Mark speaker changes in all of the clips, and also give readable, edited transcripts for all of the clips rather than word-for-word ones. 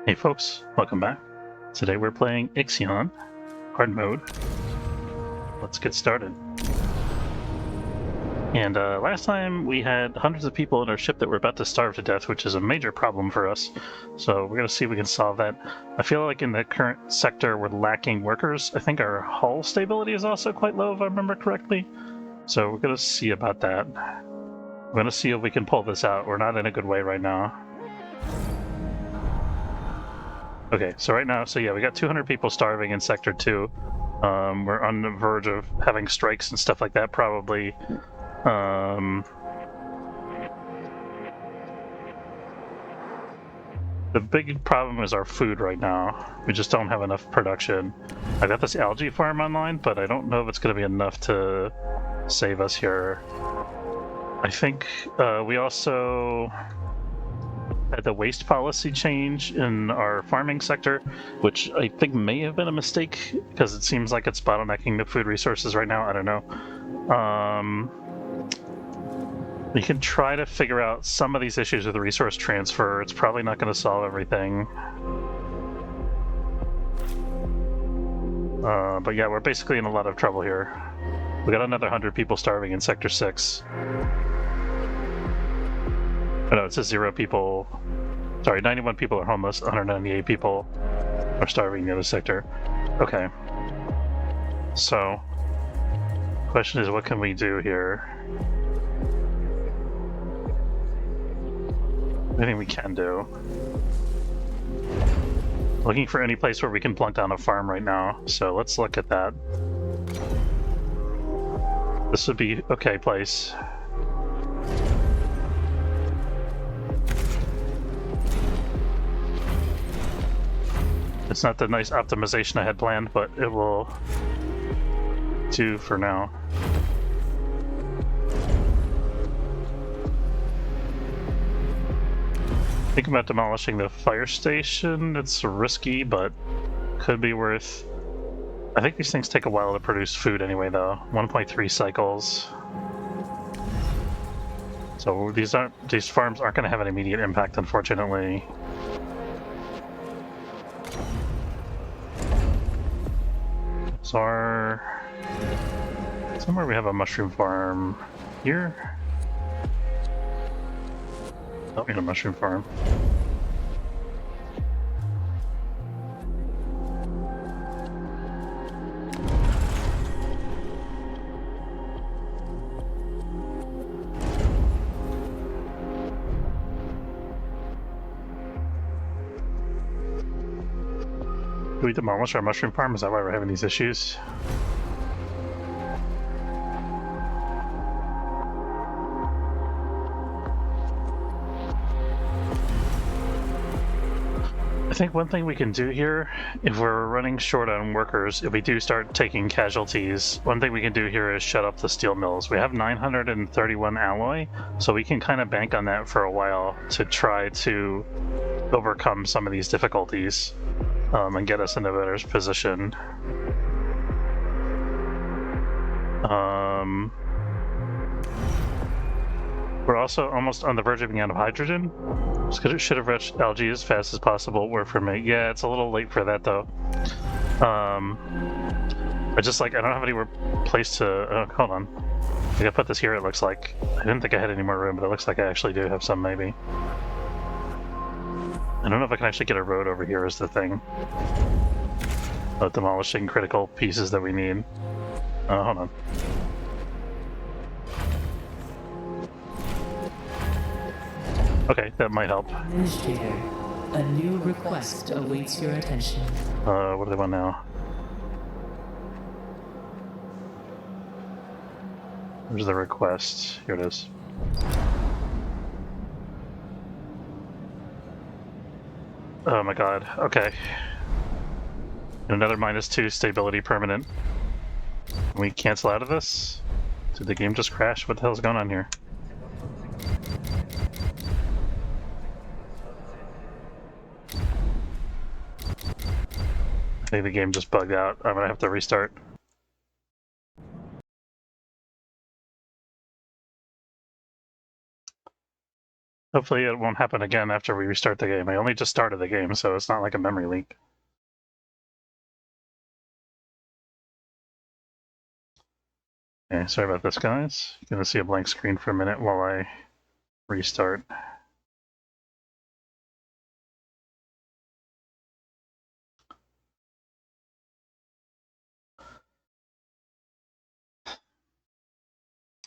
Speaker 1: Hey folks, welcome back. Today we're playing Ixion, hard mode. Let's get started. And last time we had hundreds of people in our ship that were about to starve to death, which is a major problem for us. So we're going to see if we can solve that. I feel like in the current sector we're lacking workers. I think our hull stability is also quite low, if I remember correctly. So we're going to see about that. We're going to see if we can pull this out. We're not in a good way right now. Okay, so right now, yeah, we got 200 people starving in Sector 2. We're on the verge of having strikes and stuff like that, probably. The big problem is our food right now. We just don't have enough production. I got this algae farm online, but I don't know if it's going to be enough to save us here. I think we also had the waste policy change in our farming sector, which I think may have been a mistake because it seems like it's bottlenecking the food resources right now. I don't know. We can try to figure out some of these issues with the resource transfer. It's probably not going to solve everything. But yeah, we're basically in a lot of trouble here. We got another 100 people starving in Sector 6. Oh no, it says 0 people. Sorry, 91 people are homeless, 198 people are starving in the other sector. Okay. So, the question is, what can we do here? Anything we can do. Looking for any place where we can plunk down a farm right now, so let's look at that. This would be okay place. It's not the nice optimization I had planned, but it will do for now. Thinking about demolishing the fire station. It's risky, but could be worth. I think these things take a while to produce food anyway, though. 1.3 cycles. So these farms aren't going to have an immediate impact, unfortunately. So somewhere we have a mushroom farm here. Don't need a mushroom farm. Do we demolish our mushroom farm? Is that why we're having these issues? I think one thing we can do here, if we're running short on workers, if we do start taking casualties, one thing we can do here is shut up the steel mills. We have 931 alloy, so we can kind of bank on that for a while to try to overcome some of these difficulties. And get us in a better position. We're also almost on the verge of being out of hydrogen. Because it should have reached algae as fast as possible. Work for me. Yeah, it's a little late for that though. I don't have anywhere place to. Hold on. I think I put this here. It looks like I didn't think I had any more room, but it looks like I actually do have some maybe. I don't know if I can actually get a road over here is the thing. Demolishing critical pieces that we need. Hold on. Okay, that might help.
Speaker 2: Administrator, a new request awaits your attention.
Speaker 1: What do they want now? Where's the request? Here it is. Oh my god, okay. And another -2 stability permanent. Can we cancel out of this? Did the game just crash? What the hell's going on here? I think the game just bugged out. I'm gonna have to restart. Hopefully it won't happen again after we restart the game. I only just started the game, so it's not like a memory leak. Okay, sorry about this, guys. You're gonna see a blank screen for a minute while I restart.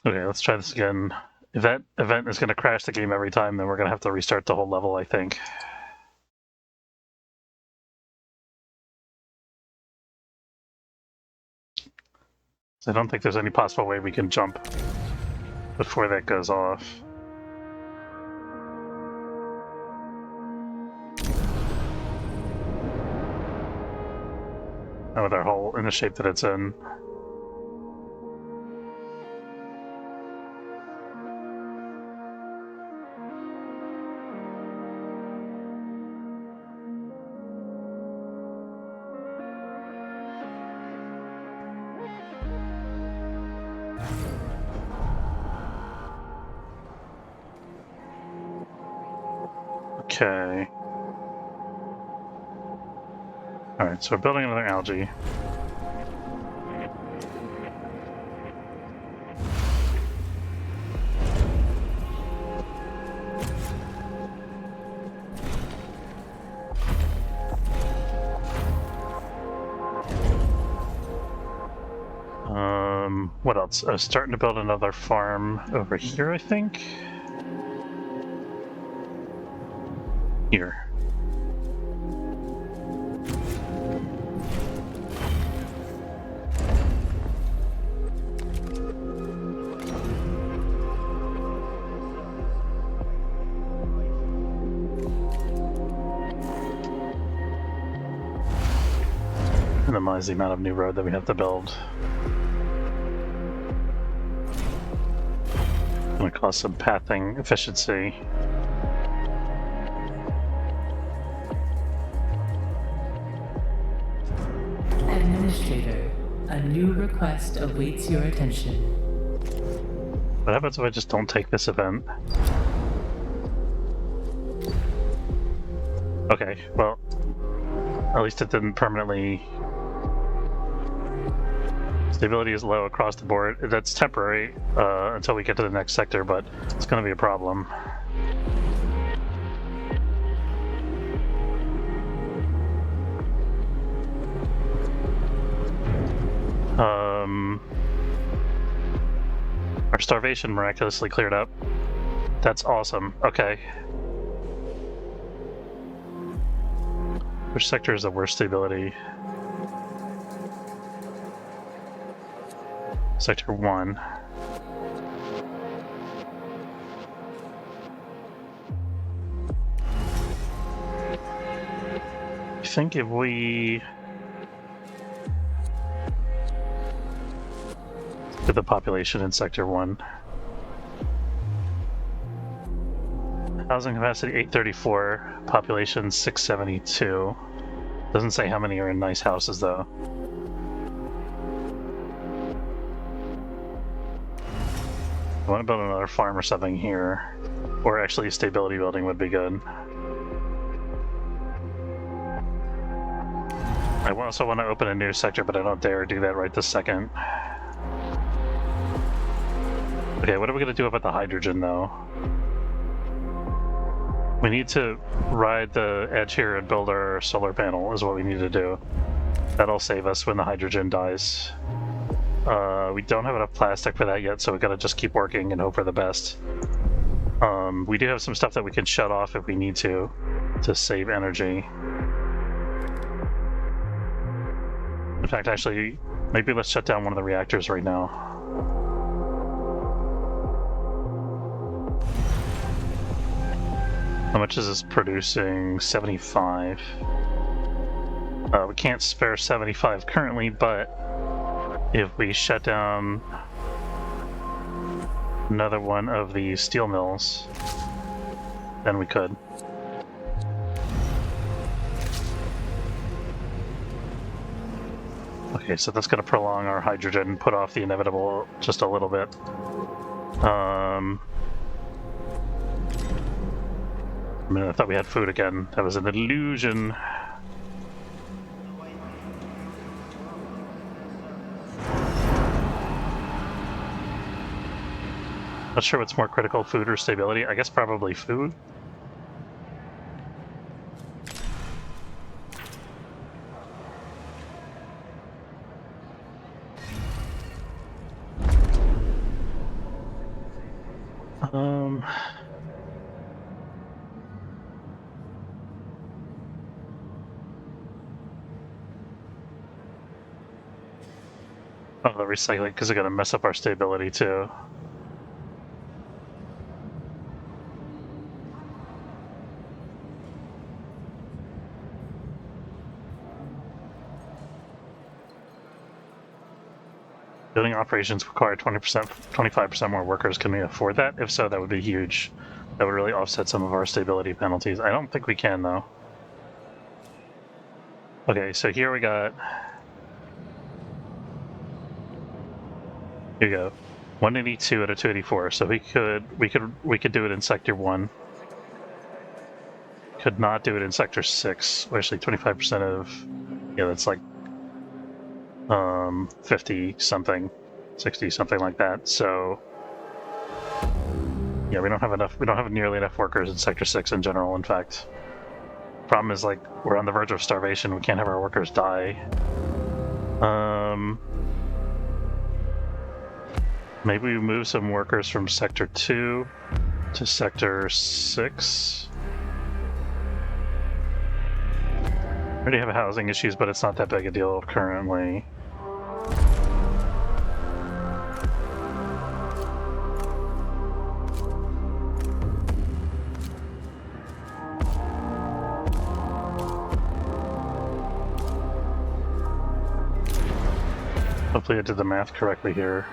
Speaker 1: Okay, let's try this again. If that event is going to crash the game every time, then we're going to have to restart the whole level, I think. I don't think there's any possible way we can jump before that goes off. And with our hole in the shape that it's in. Okay. Alright, so we're building another algae. What else? I was starting to build another farm over here, I think. Here. Minimize the amount of new road that we have to build. Gonna cause some pathing efficiency.
Speaker 2: Administrator, a new request awaits your attention.
Speaker 1: What happens if I just don't take this event? Okay, well, at least it didn't permanently... Stability is low across the board. That's temporary until we get to the next sector, but it's going to be a problem. Our starvation miraculously cleared up. That's awesome. Okay. Which sector is the worst stability? Sector 1. I think if we... Look at the population in Sector 1. Housing capacity 834, population 672. Doesn't say how many are in nice houses though. I want to build another farm or something here. Or actually a stability building would be good. I also want to open a new sector, but I don't dare do that right this second. Okay, what are we going to do about the hydrogen though? We need to ride the edge here and build our solar panel is what we need to do. That'll save us when the hydrogen dies. We don't have enough plastic for that yet, so we gotta just keep working and hope for the best. We do have some stuff that we can shut off if we need to save energy. In fact, actually, maybe let's shut down one of the reactors right now. How much is this producing? 75. We can't spare 75 currently, but if we shut down another one of the steel mills, then we could. Okay, so that's going to prolong our hydrogen, put off the inevitable just a little bit. I mean, I thought we had food again. That was an illusion. Not sure what's more critical, food or stability. I guess probably food. Oh, the recycling, because they're going to mess up our stability too. Building operations require 20%, 25% more workers. Can we afford that? If so, that would be huge. That would really offset some of our stability penalties. I don't think we can, though. Okay, so here we got... Here you go. 182 out of 284. So we could do it in sector 1. Could not do it in sector 6. Well, actually, 25% of... Yeah, that's like 50 something, 60 something like that. So yeah, we don't have nearly enough workers in sector 6 in general. In fact, problem is, like, we're on the verge of starvation. We can't have our workers die. Maybe we move some workers from sector 2 to sector 6. We already have housing issues, but it's not that big a deal currently. Hopefully I did the math correctly here.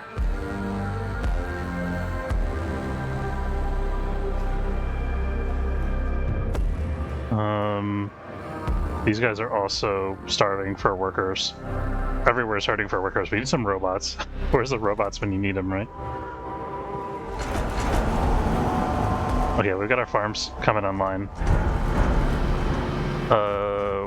Speaker 1: These guys are also starving for workers. Everywhere's starving for workers. We need some robots. Where's the robots when you need them, right? Okay, we've got our farms coming online.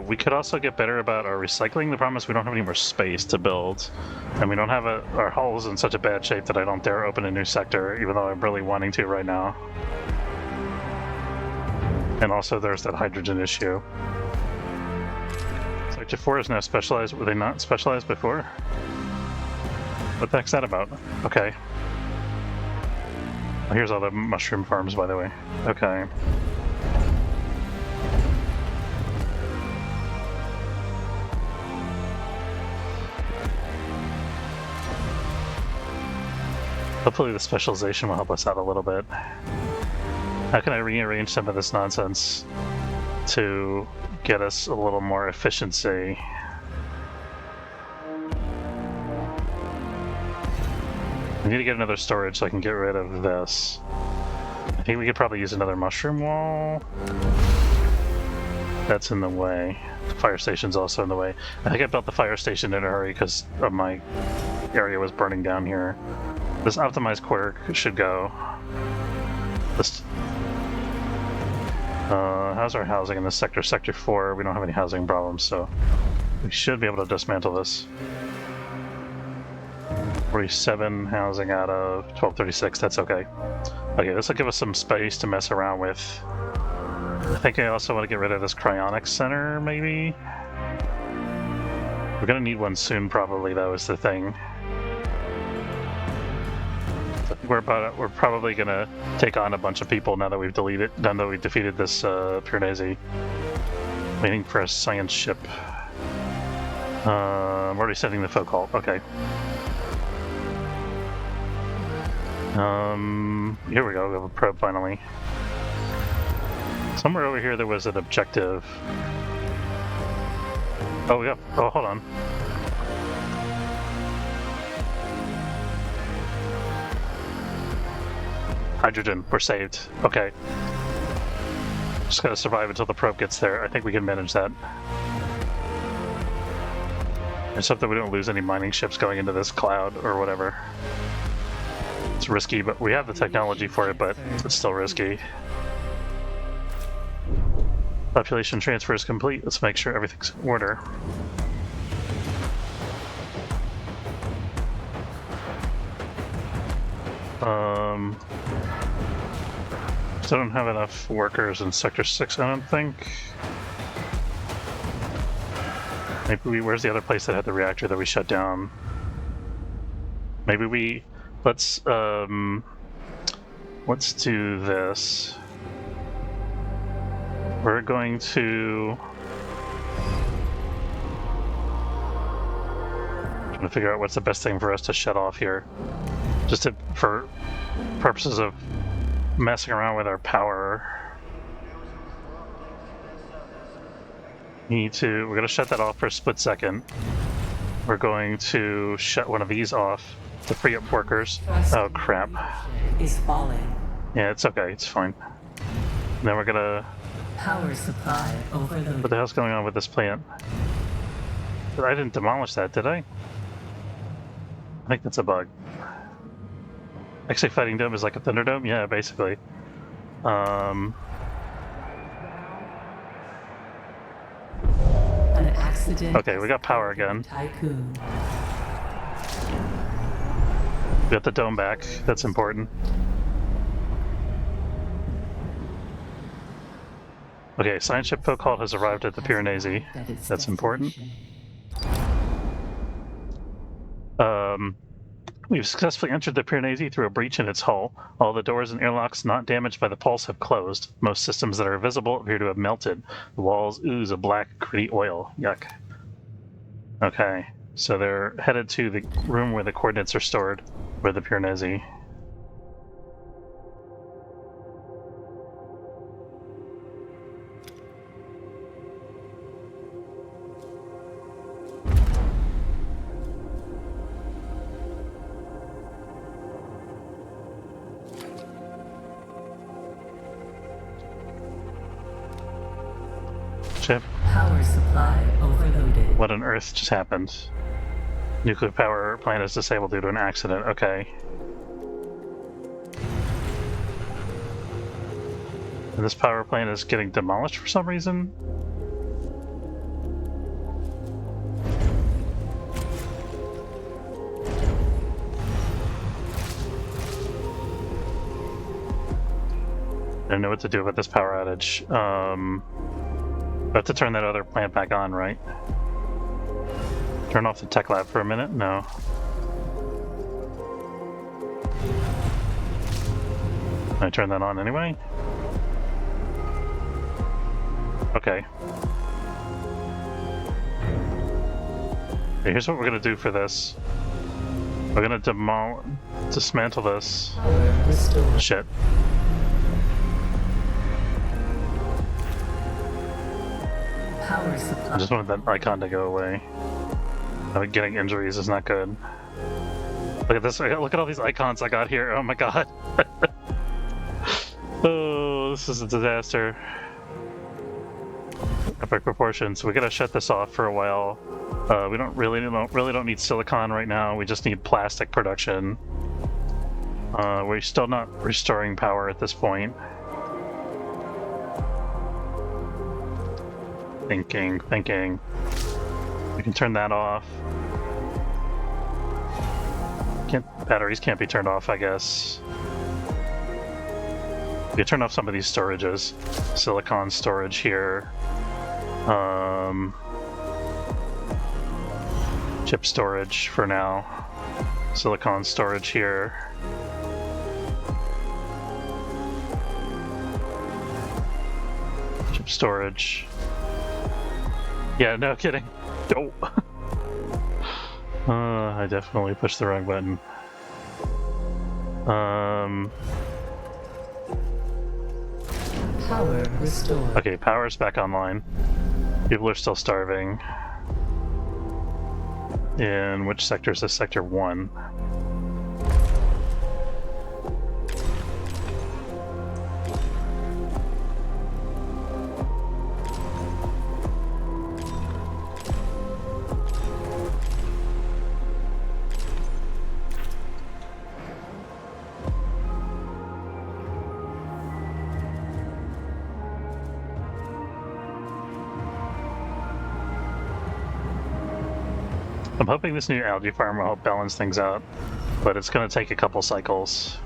Speaker 1: We could also get better about our recycling. The problem is we don't have any more space to build. And we don't have our hull's in such a bad shape that I don't dare open a new sector, even though I'm really wanting to right now. And also there's that hydrogen issue. Sector 4 is now specialized. Were they not specialized before? What the heck's that about? Okay. Well, here's all the mushroom farms, by the way. Okay. Hopefully the specialization will help us out a little bit. How can I rearrange some of this nonsense to get us a little more efficiency? I need to get another storage so I can get rid of this. I think we could probably use another mushroom wall. That's in the way. The fire station's also in the way. I think I built the fire station in a hurry because my area was burning down here. This optimized quarter should go. This, how's our housing in this sector? Sector 4, we don't have any housing problems, so we should be able to dismantle this. 47 housing out of 1236, that's okay. Okay, this will give us some space to mess around with. I think I also want to get rid of this cryonics center, maybe? We're gonna need one soon, probably, though, is the thing. We're probably gonna take on a bunch of people now that we've defeated this Piranesi. Waiting for a science ship. I'm already sending the folk halt. Okay. Here we go. We have a probe finally. Somewhere over here there was an objective. Oh yeah. Oh, hold on. Hydrogen, we're saved. Okay. Just gotta survive until the probe gets there. I think we can manage that. Just hope that we don't lose any mining ships going into this cloud or whatever. It's risky, but we have the technology for it, but it's still risky. Population transfer is complete. Let's make sure everything's in order. Still don't have enough workers in Sector 6, I don't think. Maybe where's the other place that had the reactor that we shut down? Maybe let's do this. We're going to trying to figure out what's the best thing for us to shut off here. Just for purposes of messing around with our power. We're going to shut that off for a split second. We're going to shut one of these off to free up workers. Oh crap.
Speaker 2: Is falling.
Speaker 1: Yeah, it's okay, it's fine. And then we're gonna...
Speaker 2: Power supply overloaded.
Speaker 1: What the hell's going on with this plant? I didn't demolish that, did I? I think that's a bug. Actually, Fighting Dome is like a Thunderdome? Yeah, basically.
Speaker 2: An accident.
Speaker 1: Okay, we got power again.
Speaker 2: Tycoon.
Speaker 1: We got the dome back. That's important. Okay, science ship Foucault has arrived at the Piranesi. That's important. We've successfully entered the Piranesi through a breach in its hull. All the doors and airlocks not damaged by the pulse have closed. Most systems that are visible appear to have melted. The walls ooze a black, gritty oil. Yuck. Okay, so they're headed to the room where the coordinates are stored, where the Piranesi. Ship.
Speaker 2: Power supply overloaded.
Speaker 1: What on earth just happened? Nuclear power plant is disabled due to an accident. Okay. And this power plant is getting demolished for some reason? I don't know what to do about this power outage. I have to turn that other plant back on, right? Turn off the tech lab for a minute? No. Can I turn that on anyway? Okay. Okay, here's what we're gonna do for this. We're gonna dismantle this. Shit.
Speaker 2: Power supply.
Speaker 1: I just wanted that icon to go away. Getting injuries is not good. Look at this. Look at all these icons I got here. Oh my god. Oh, this is a disaster. Epic proportions. We gotta shut this off for a while. We don't really need silicon right now. We just need plastic production. We're still not restoring power at this point. Thinking. We can turn that off. Batteries can't be turned off, I guess. We can turn off some of these storages. Silicon storage here. Chip storage for now. Silicon storage here. Chip storage. Yeah, no kidding. Oh. I definitely pushed the wrong button.
Speaker 2: Power restored.
Speaker 1: Okay, power's back online. People are still starving. In which sector is this? Sector 1. I'm hoping this new algae farm will help balance things out, but it's going to take a couple cycles.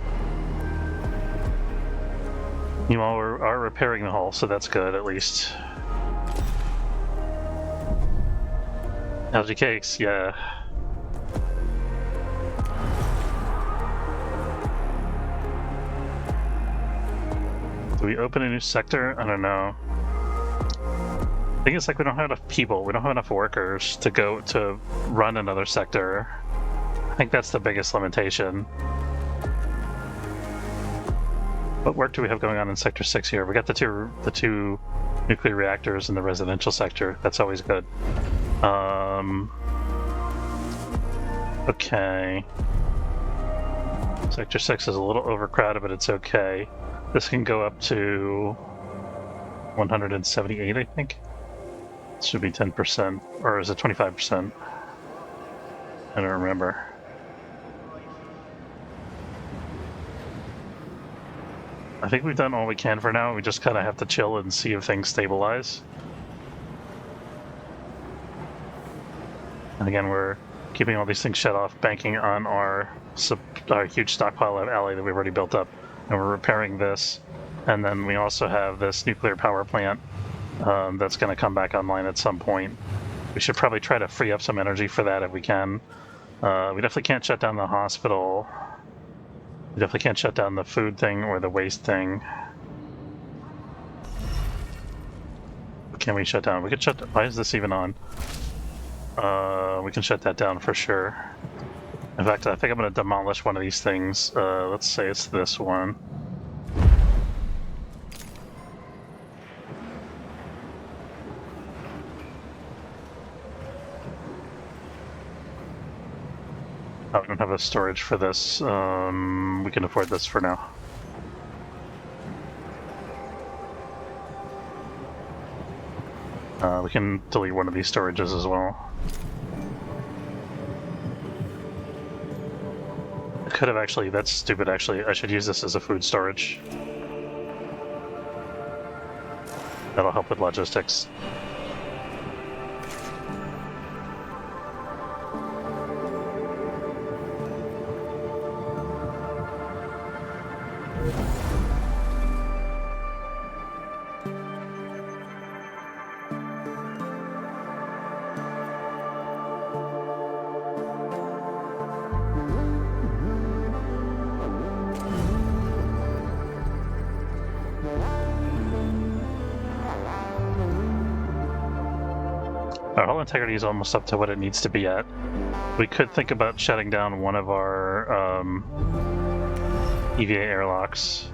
Speaker 1: Meanwhile, we are repairing the hull, so that's good, at least. Algae cakes, yeah. Do we open a new sector? I don't know. I think it's like we don't have enough people, we don't have enough workers to go to run another sector. I think that's the biggest limitation. What work do we have going on in Sector 6 here? We got the two nuclear reactors in the residential sector. That's always good. Okay. Sector 6 is a little overcrowded, but it's okay. This can go up to 178, I think. This should be 10%, or is it 25%? I don't remember. I think we've done all we can for now. We just kind of have to chill and see if things stabilize. And again, we're keeping all these things shut off, banking on our huge stockpile of alloy that we've already built up. And we're repairing this. And then we also have this nuclear power plant that's going to come back online at some point. We should probably try to free up some energy for that if we can. We definitely can't shut down the hospital. We definitely can't shut down the food thing or the waste thing. What can we shut down? We could shut... Why is this even on? We can shut that down for sure. In fact, I think I'm going to demolish one of these things. Let's say it's this one. Oh, we don't have a storage for this. We can afford this for now. We can delete one of these storages as well. I could have actually, that's stupid actually. I should use this as a food storage. That'll help with logistics. Our hull integrity is almost up to what it needs to be at. We could think about shutting down one of our EVA airlocks.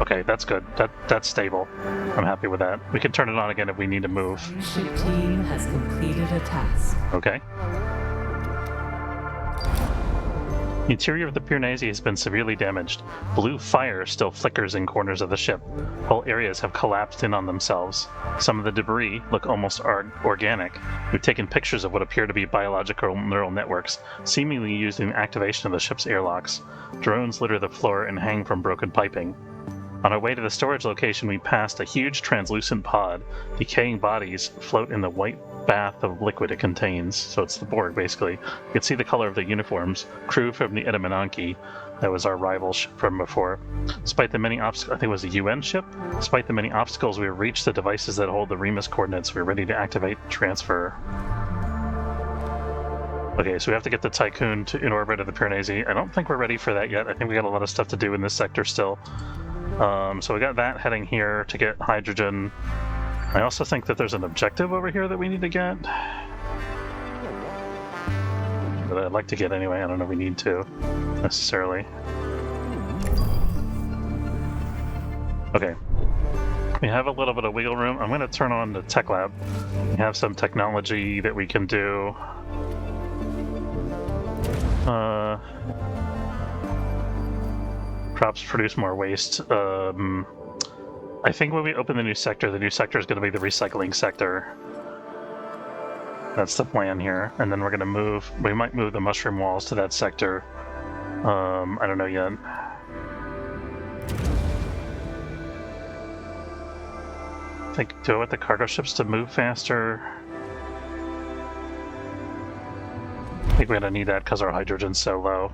Speaker 1: Okay, that's good. That's stable. I'm happy with that. We can turn it on again if we need to move.
Speaker 2: Ship team has completed a task.
Speaker 1: Okay. The interior of the Piranesi has been severely damaged. Blue fire still flickers in corners of the ship. Whole areas have collapsed in on themselves. Some of the debris look almost organic. We've taken pictures of what appear to be biological neural networks, seemingly used in activation of the ship's airlocks. Drones litter the floor and hang from broken piping. On our way to the storage location, we passed a huge translucent pod. Decaying bodies float in the white bath of liquid it contains. So it's the Borg, basically. You can see the color of the uniforms. Crew from the Edamananki. That was our rival ship from before. Despite the many obstacles, I think it was a UN ship? Despite the many obstacles, we have reached the devices that hold the Remus coordinates. We're ready to activate transfer. Okay, so we have to get the Tycoon in orbit of the Piranesi. I don't think we're ready for that yet. I think we got a lot of stuff to do in this sector still. So we got that heading here to get hydrogen. I also think that there's an objective over here that we need to get. That I'd like to get anyway. I don't know if we need to, necessarily. Okay. We have a little bit of wiggle room. I'm going to turn on the tech lab. We have some technology that we can do. Crops produce more waste. I think when we open the new sector is going to be the recycling sector. That's the plan here. And then we're going to move, we might move the mushroom walls to that sector. I don't know yet. Do I want the cargo ships to move faster? think we're gonna need that because our hydrogen's so low.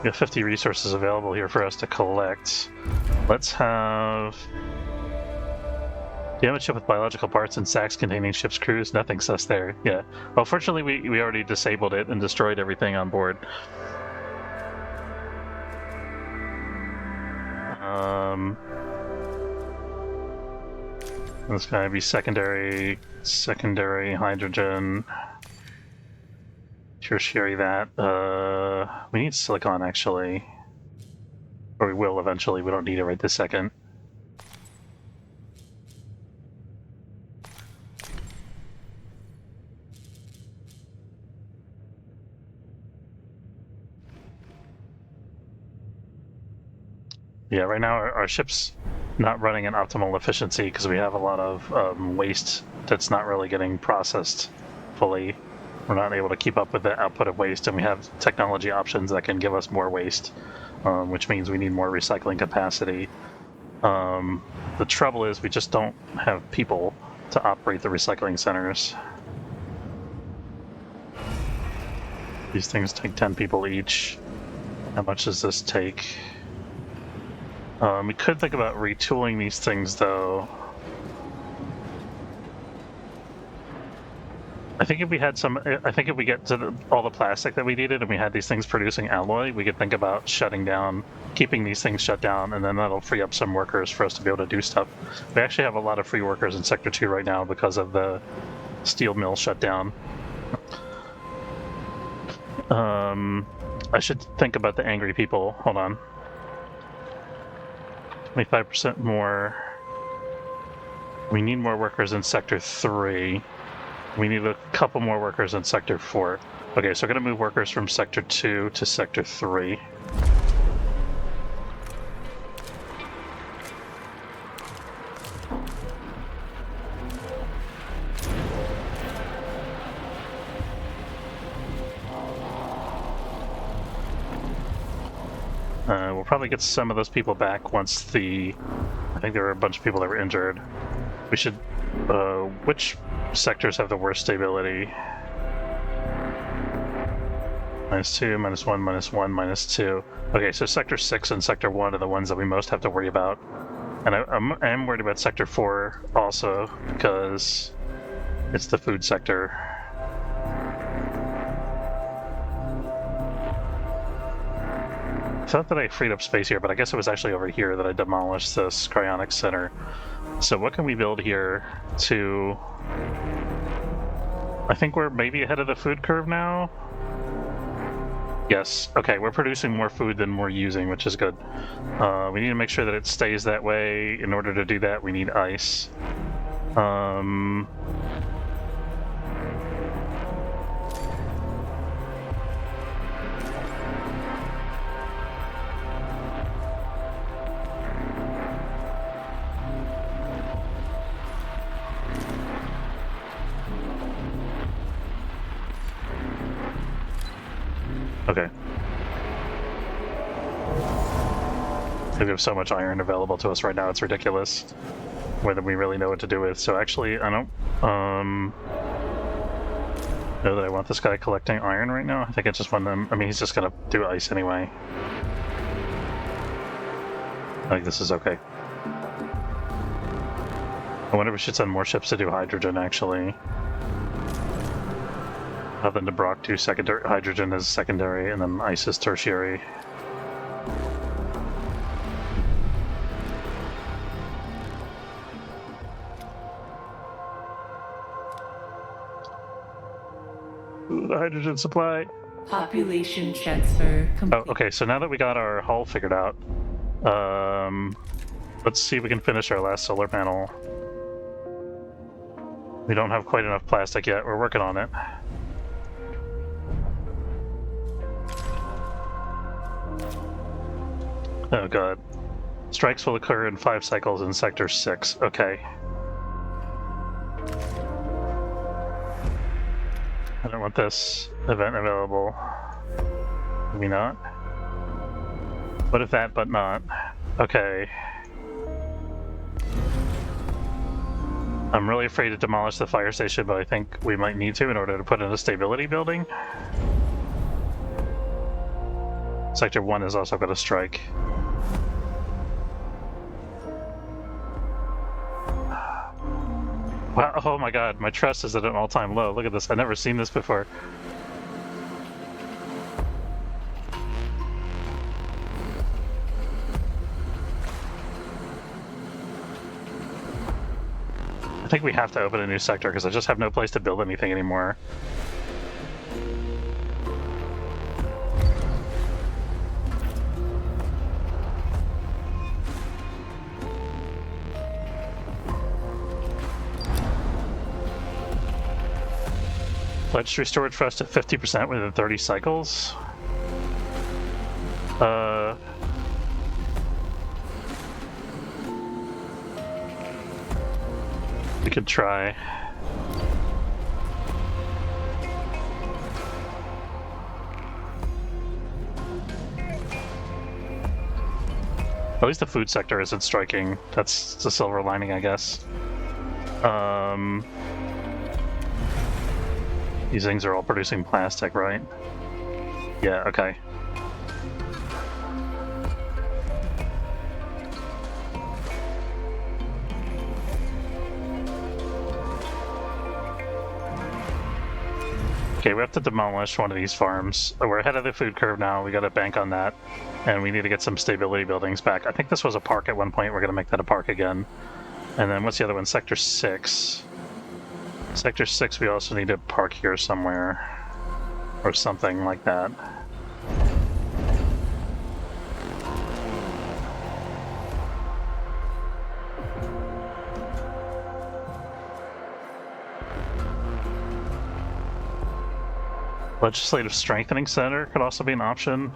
Speaker 1: We have 50 resources available here for us to collect. Let's have... Damage ship with biological parts and sacks containing ship's crews. Nothing sus there. Yeah. Well, fortunately, we already disabled it and destroyed everything on board. This guy be secondary hydrogen. Tertiary that. We need silicon actually. Or we will eventually. We don't need it right this second. Yeah, right now our ship's not running at optimal efficiency because we have a lot of waste that's not really getting processed fully. We're not able to keep up with the output of waste, and we have technology options that can give us more waste, which means we need more recycling capacity. The trouble is we just don't have people to operate the recycling centers. These things take 10 people each. How much does this take? We could think about retooling these things, though. I think if we had if we get to all the plastic that we needed and we had these things producing alloy, we could think about shutting down, keeping these things shut down, and then that'll free up some workers for us to be able to do stuff. We actually have a lot of free workers in Sector 2 right now because of the steel mill shutdown. I should think about the angry people. Hold on. 25% more. We need more workers in Sector 3. We need a couple more workers in Sector 4. Okay, so we're going to move workers from Sector 2 to Sector 3. We'll probably get some of those people back once the... I think there were a bunch of people that were injured. We should... which sectors have the worst stability? -2, -1, -1, -2. Okay, so Sector 6 and Sector 1 are the ones that we most have to worry about. And I am worried about Sector 4 also, because it's the food sector. I thought that I freed up space here, but I guess it was actually over here that I demolished this cryonics center. So what can we build here to... I think we're maybe ahead of the food curve now? Yes. Okay, we're producing more food than we're using, which is good. We need to make sure that it stays that way. In order to do that, we need ice. Okay. We have so much iron available to us right now, it's ridiculous. More than we really know what to do with. So actually, I don't know that I want this guy collecting iron right now. I think I just want them... I mean, he's just gonna do ice anyway. I think this is okay. I wonder if we should send more ships to do hydrogen, actually. Have them to Brock do secondary hydrogen as secondary, and then ice as tertiary. Ooh, the hydrogen supply.
Speaker 2: Population transfer complete.
Speaker 1: Oh, okay. So now that we got our hull figured out, let's see if we can finish our last solar panel. We don't have quite enough plastic yet. We're working on it. Oh god. Strikes will occur in 5 cycles in Sector 6. Okay. I don't want this event available. Maybe not. What if that, but not? Okay. I'm really afraid to demolish the fire station, but I think we might need to in order to put in a stability building. Sector 1 is also going to strike. Wow, oh my god, my trust is at an all-time low. Look at this, I've never seen this before. I think we have to open a new sector because I just have no place to build anything anymore. Let's restore trust to 50% within 30 cycles. We could try. At least the food sector isn't striking. That's the silver lining, I guess. These things are all producing plastic, right? Yeah, okay. Okay, we have to demolish one of these farms. We're ahead of the food curve now. We got to bank on that. And we need to get some stability buildings back. I think this was a park at one point. We're going to make that a park again. And then what's the other one? Sector 6. Sector 6, we also need to park here somewhere. Or something like that. Legislative Strengthening Center could also be an option.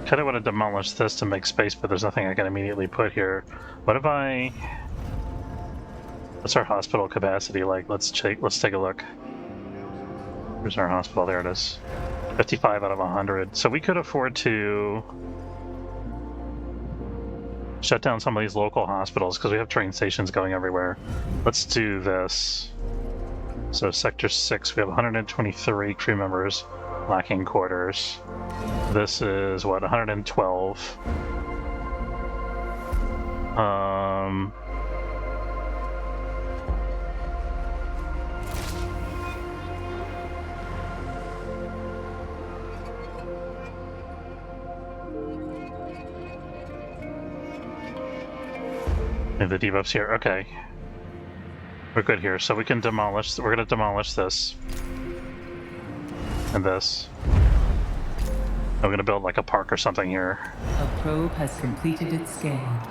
Speaker 1: Kind of want to demolish this to make space, but there's nothing I can immediately put here. What if I... What's our hospital capacity like? Let's take a look. Where's our hospital? There it is. 55 out of 100. So we could afford to shut down some of these local hospitals because we have train stations going everywhere. Let's do this. So Sector 6, we have 123 crew members lacking quarters. This is what, 112. And the debuffs here. Okay. We're good here. So we can demolish. We're going to demolish this. And this. I'm going to build like a park or something here.
Speaker 2: A probe has completed its scan.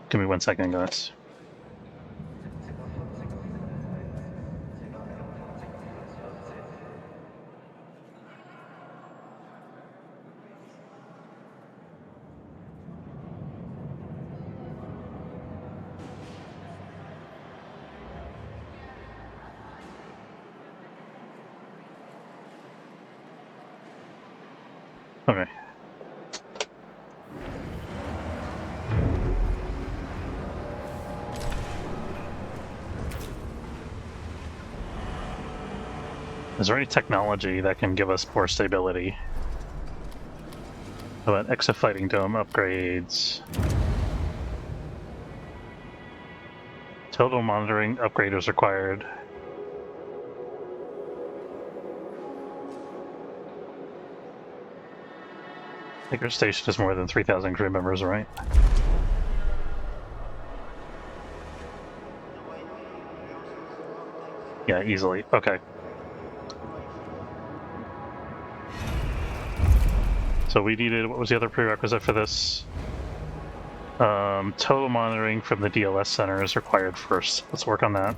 Speaker 1: Give me 1 second, guys. Okay. Is there any technology that can give us more stability? How about exofighting dome upgrades? Total monitoring upgrade is required. I think our station is more than 3,000 crew members, right? Yeah, easily. Okay. So we needed, what was the other prerequisite for this? Total monitoring from the DLS center is required first. Let's work on that.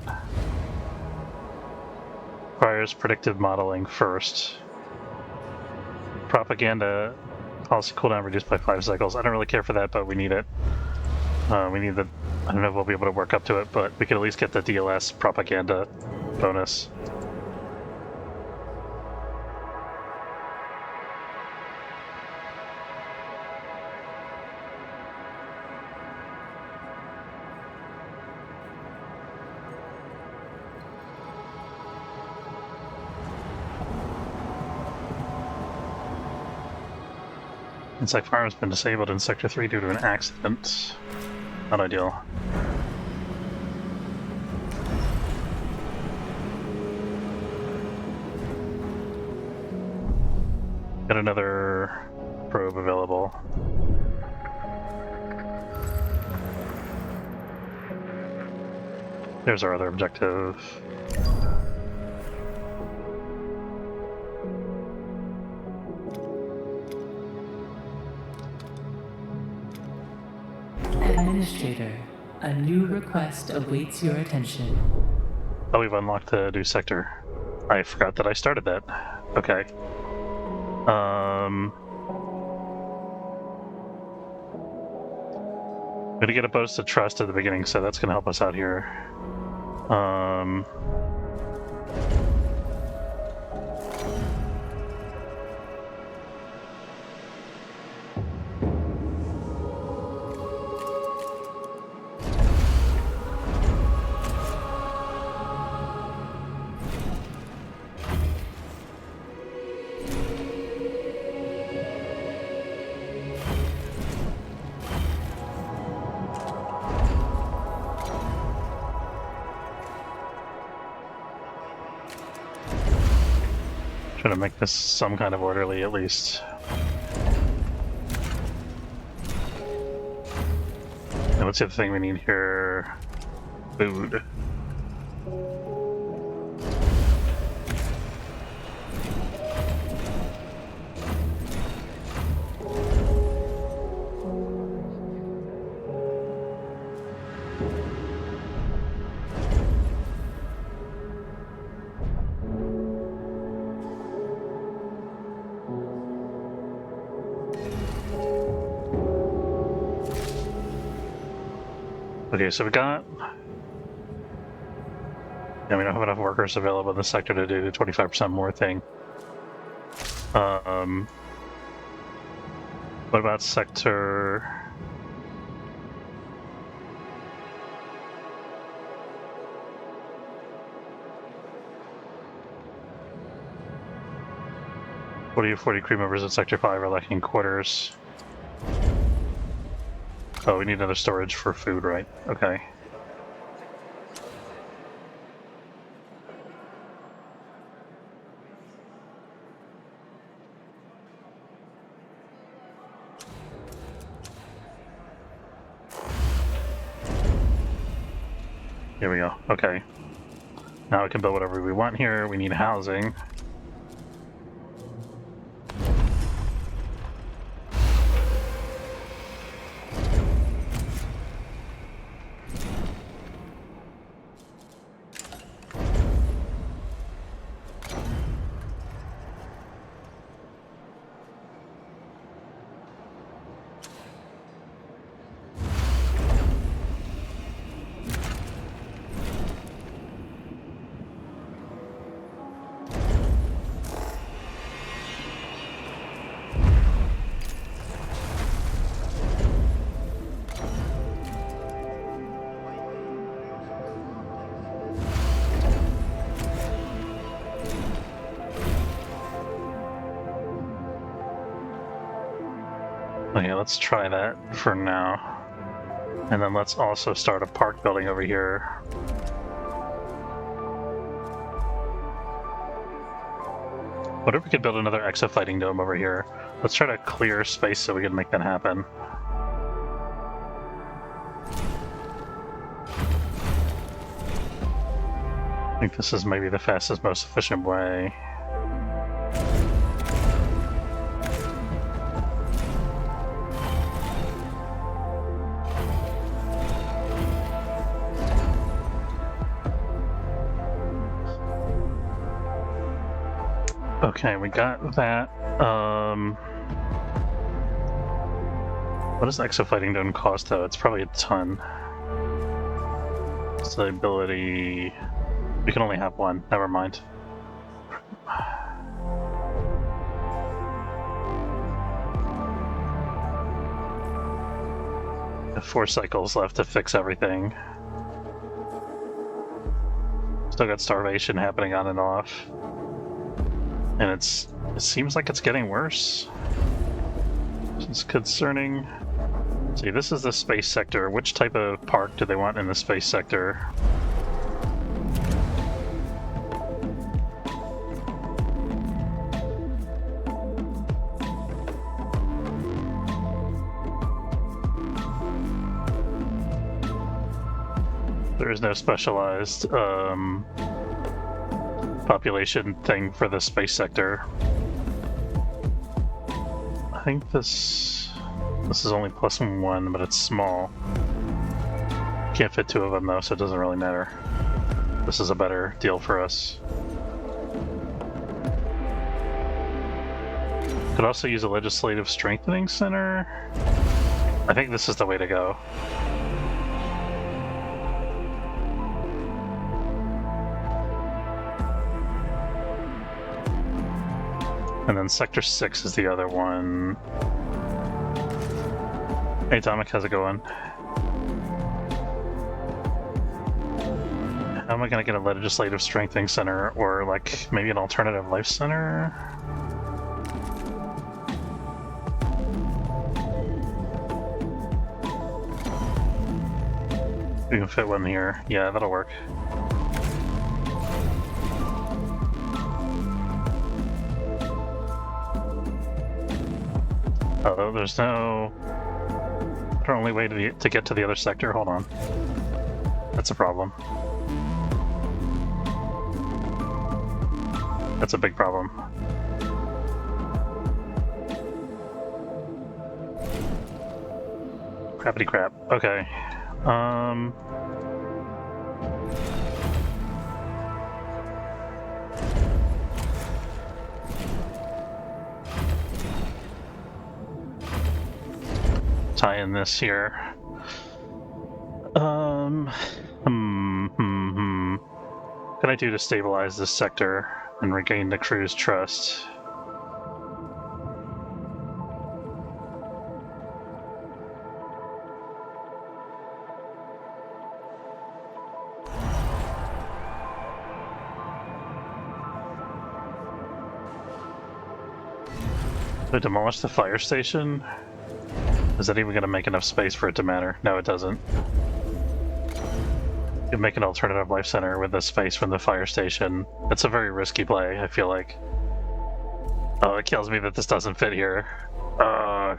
Speaker 1: Requires predictive modeling first. Propaganda Policy cooldown reduced by 5 cycles. I don't really care for that, but we need it. We need the... I don't know if we'll be able to work up to it, but we could at least get the DLS propaganda bonus. Insect farm has been disabled in Sector 3 due to an accident. Not ideal. Got another probe available. There's our other objective.
Speaker 2: Administrator, a new request awaits your attention.
Speaker 1: Oh, we've unlocked a new sector. I forgot that I started that. Okay. I'm gonna get a bonus to trust at the beginning, so that's gonna help us out here. Try to make this some kind of orderly, at least. And what's the other thing we need here? Food. Okay, so we got... Yeah, we don't have enough workers available in the sector to do the 25% more thing. What about sector... What do you 40 crew members in Sector 5 are lacking quarters? Oh, we need another storage for food, right? Okay. Here we go. Okay. Now we can build whatever we want here. We need housing. Okay, let's try that for now. And then let's also start a park building over here. What if we could build another exofighting dome over here? Let's try to clear space so we can make that happen. I think this is maybe the fastest, most efficient way. Okay, we got that. What does exofighting don't cost though? It's probably a ton. It's the ability... We can only have one, never mind. I have 4 cycles left to fix everything. Still got starvation happening on and off. And it seems like it's getting worse. It's concerning. See, this is the space sector. Which type of park do they want in the space sector? There is no specialized population thing for the space sector. I think this is only +1, but it's small. Can't fit 2 of them though, so it doesn't really matter. This is a better deal for us. Could also use a legislative strengthening center. I think this is the way to go. And then Sector 6 is the other one. Hey, Atomic, how's it going? How am I going to get a legislative strengthening center or, like, maybe an alternative life center? We can fit one here. Yeah, that'll work. Oh, there's no... Our only way to get to the other sector? Hold on. That's a problem. That's a big problem. Crappity crap. Okay. Tie in this here. What can I do to stabilize this sector and regain the crew's trust? Do I demolish the fire station? Is that even going to make enough space for it to matter? No, it doesn't. You can make an alternative life center with the space from the fire station. It's a very risky play, I feel like. Oh, it kills me that this doesn't fit here. Ugh.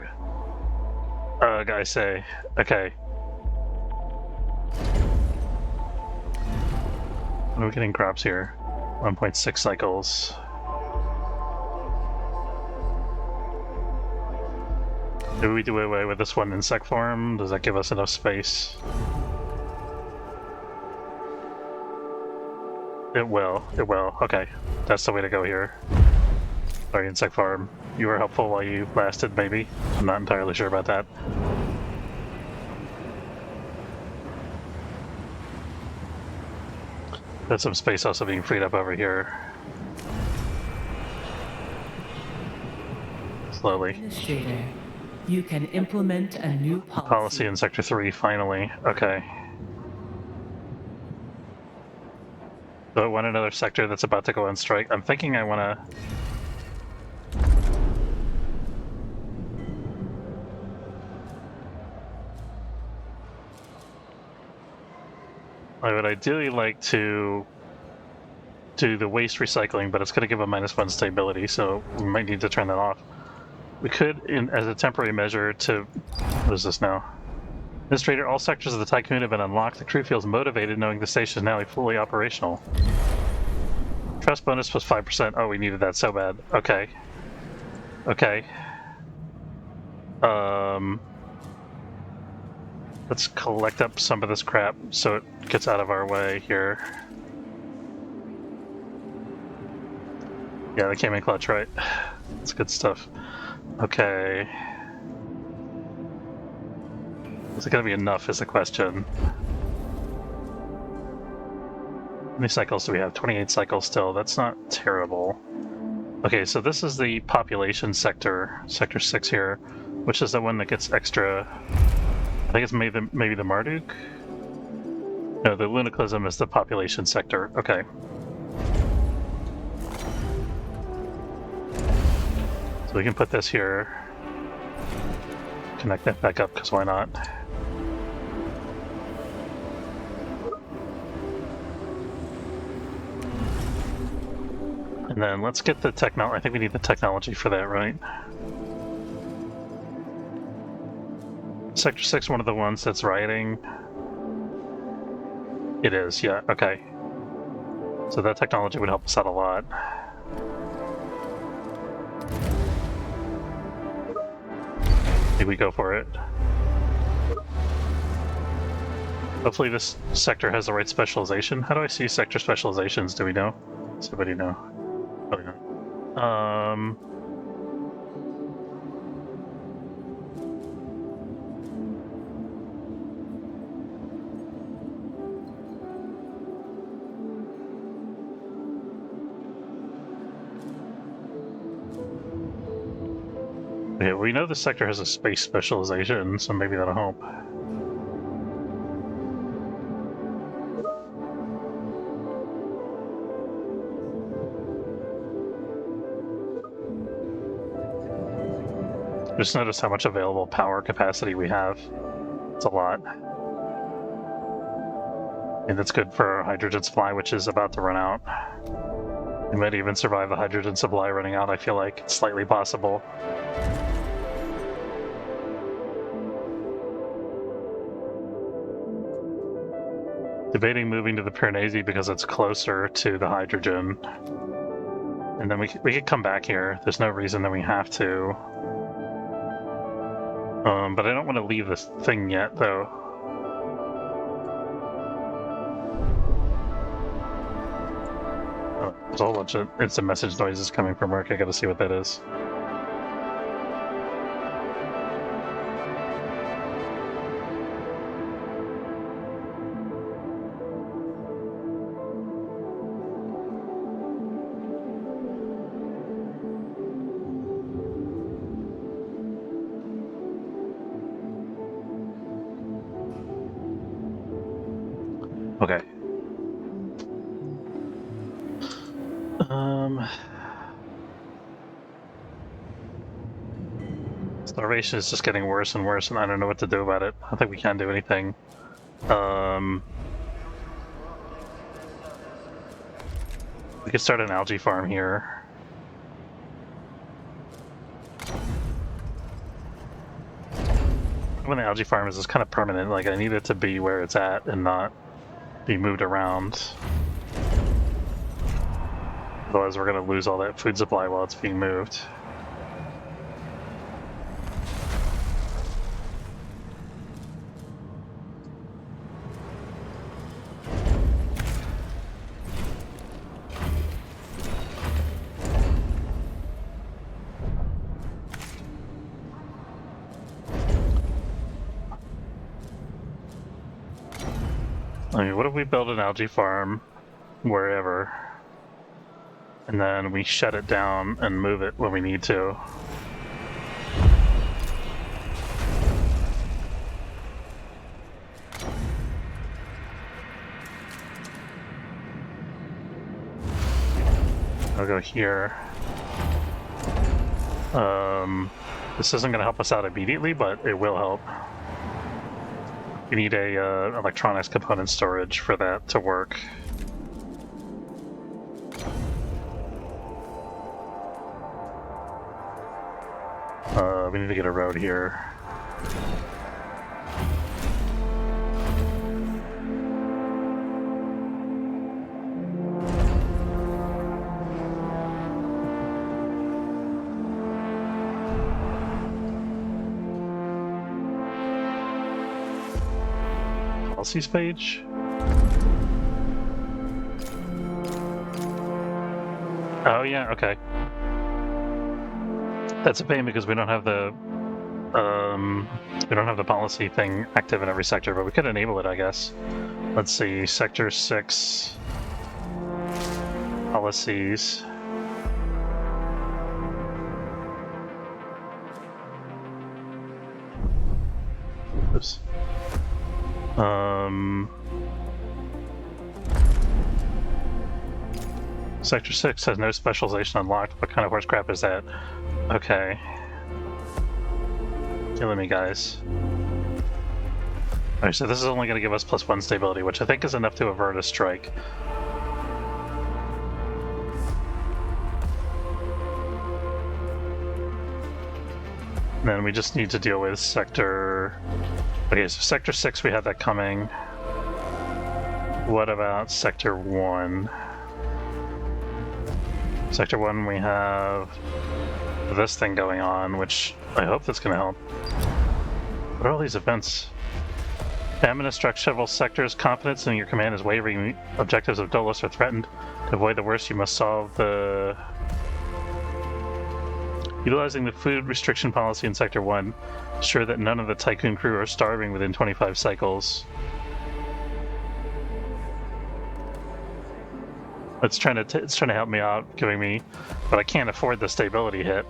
Speaker 1: Ugh, I say. Okay. What are we getting crops here? 1.6 cycles. Do we do away with this one insect form? Does that give us enough space? It will. It will. Okay. That's the way to go here. Sorry, insect farm. You were helpful while you lasted, maybe? I'm not entirely sure about that. There's some space also being freed up over here. Slowly.
Speaker 2: Administrator, you can implement a new
Speaker 1: Policy in Sector 3, finally. Okay. Do I want another sector that's about to go on strike? I'm thinking I want to... I would ideally like to do the waste recycling, but it's going to give a -1 stability, so we might need to turn that off. We could, as a temporary measure, to... What is this now? Administrator, all sectors of the Tycoon have been unlocked. The crew feels motivated knowing the station is now fully operational. Trust bonus plus 5%. Oh, we needed that so bad. Okay. Okay. Let's collect up some of this crap so it gets out of our way here. Yeah, they came in clutch, right? That's good stuff. Okay. Is it going to be enough is the question. How many cycles do we have? 28 cycles still. That's not terrible. Okay, so this is the population sector, sector 6 here, which is the one that gets extra. I think it's maybe the Marduk? No, the Lunaclism is the population sector. Okay. So we can put this here. Connect that back up, because why not? And then let's get the technology. I think we need the technology for that, right? Sector 6, one of the ones that's rioting. It is, yeah, okay. So that technology would help us out a lot. Maybe we go for it. Hopefully this sector has the right specialization. How do I see sector specializations? Do we know? Does anybody know? Probably not. Okay, we know the sector has a space specialization, so maybe that'll help. Just notice how much available power capacity we have. It's a lot. And that's good for our hydrogen supply, which is about to run out. We might even survive the hydrogen supply running out, I feel like. It's slightly possible. Debating moving to the Piranesi because it's closer to the hydrogen. And then we could come back here. There's no reason that we have to. But I don't want to leave this thing yet, though. Oh, there's a whole bunch of instant message noises coming from work. I gotta see what that is. Okay. Starvation is just getting worse and worse, and I don't know what to do about it. I don't think we can do anything. We could start an algae farm here. When the algae farm is kind of permanent, like I need it to be where it's at and not be moved around. Otherwise we're going to lose all that food supply while it's being moved. I mean, what if we build an algae farm wherever, and then we shut it down and move it when we need to? I'll go here. This isn't going to help us out immediately, but it will help. We need a electronics component storage for that to work. We need to get a road here. Policies page. Oh yeah, okay. That's a pain because we don't have the We don't have the policy thing active in every sector, but we could enable it, I guess. Let's see, Sector 6 policies. Oops. Sector 6 has no specialization unlocked. What kind of horse crap is that? Okay. Killing me, guys. Alright, so this is only going to give us +1 stability, which I think is enough to avert a strike. And then we just need to deal with Sector... Okay, so Sector 6, we have that coming. What about Sector 1? Sector 1, we have this thing going on, which I hope that's going to help. What are all these events? Famine has struck several sectors. Confidence in your command is wavering. Objectives of Dolos are threatened. To avoid the worst, you must solve the... Utilizing the food restriction policy in Sector 1, ensure that none of the Tycoon crew are starving within 25 cycles. It's trying to help me out, giving me... But I can't afford the stability hit.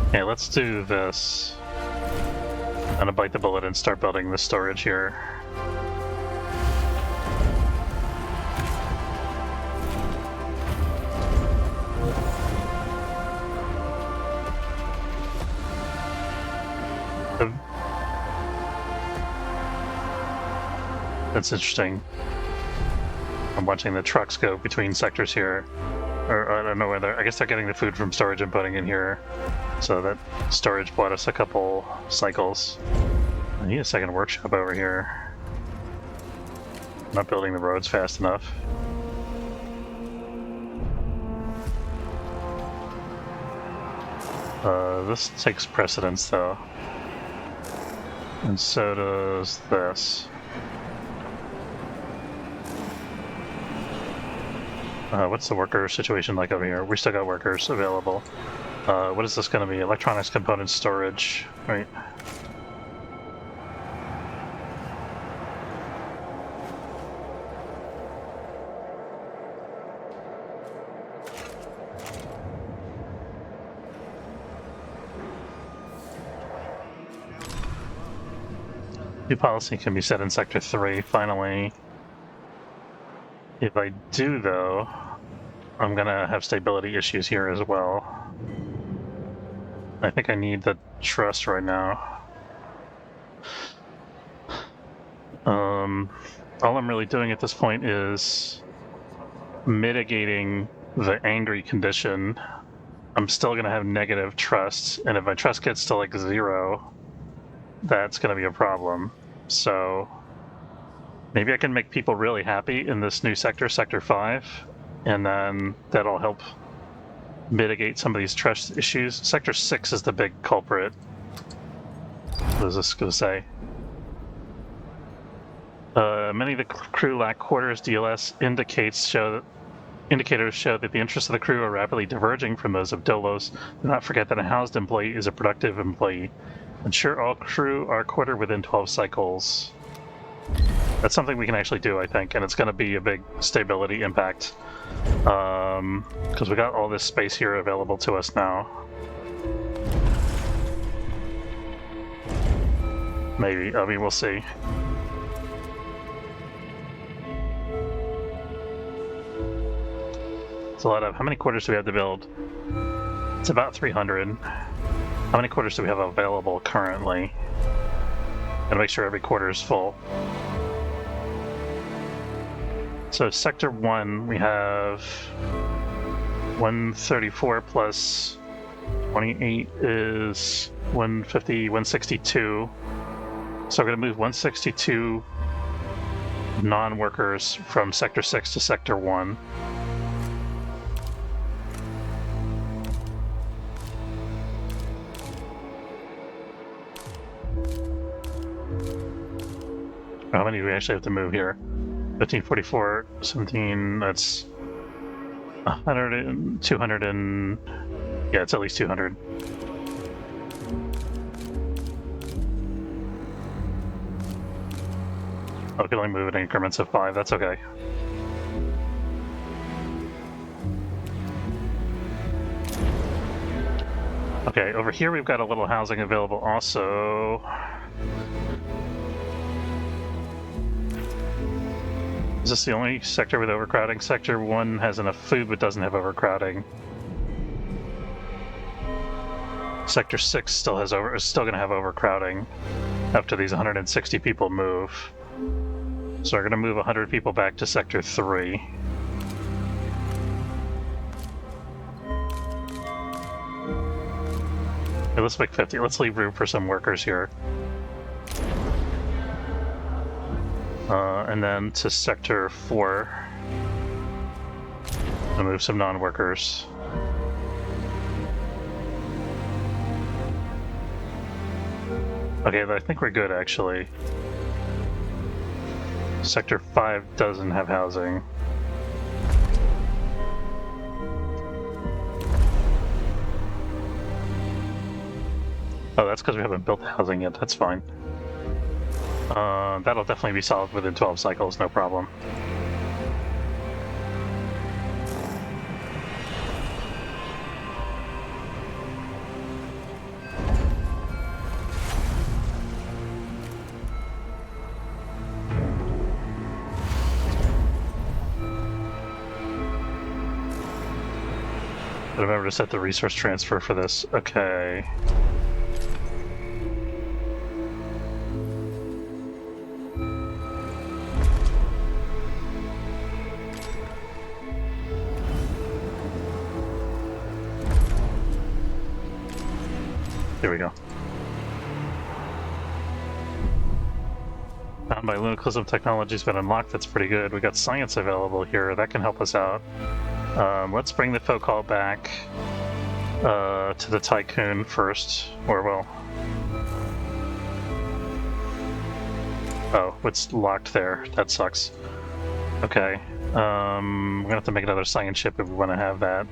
Speaker 1: Okay, let's do this. I'm gonna bite the bullet and start building the storage here. That's interesting. I'm watching the trucks go between sectors here. Or I don't know whether... I guess they're getting the food from storage and putting it here. So that storage bought us a couple cycles. I need a second workshop over here. I'm not building the roads fast enough. This takes precedence though. And so does this. What's the worker situation like over here? We still got workers available. What is this going to be? Electronics component storage, right? New policy can be set in Sector 3, finally. If I do, though, I'm gonna have stability issues here as well. I think I need the trust right now. All I'm really doing at this point is mitigating the angry condition. I'm still gonna have negative trust, and if my trust gets to like 0, that's gonna be a problem. So maybe I can make people really happy in this new sector, Sector 5, and then that'll help mitigate some of these trust issues. Sector 6 is the big culprit. What is this going to say? Many of the crew lack quarters. DLS indicators show that the interests of the crew are rapidly diverging from those of Dolos. Do not forget that a housed employee is a productive employee. Ensure all crew are quartered within 12 cycles. That's something we can actually do, I think, and it's going to be a big stability impact. Because we got all this space here available to us now. Maybe, I mean, we'll see. It's a lot of... How many quarters do we have to build? It's about 300. How many quarters do we have available currently? Gotta make sure every quarter is full. So Sector 1, we have 134 plus 28 is 150, 162. So we're going to move 162 non-workers from Sector 6 to Sector 1. How many do we actually have to move here? 1544, 17, that's 100 and 200 and... yeah, it's at least 200. Oh, we can only move in increments of 5, that's okay. Okay, over here we've got a little housing available also. Is this the only sector with overcrowding? Sector 1 has enough food but doesn't have overcrowding. Sector 6 still has is still going to have overcrowding after these 160 people move. So we're going to move 100 people back to Sector 3. Okay, let's make 50. Let's leave room for some workers here. And then to Sector 4. I'll move some non-workers. Okay, I think we're good, actually. Sector 5 doesn't have housing. Oh, that's because we haven't built housing yet. That's fine. That'll definitely be solved within 12 cycles, no problem. Remember to set the resource transfer for this. Okay. There we go. Found by Lunaclism technology's been unlocked. That's pretty good. We got science available here. That can help us out. Let's bring the Focall back to the Tycoon first, or well... oh, it's locked there. That sucks. Okay. We're gonna have to make another science ship if we want to have that.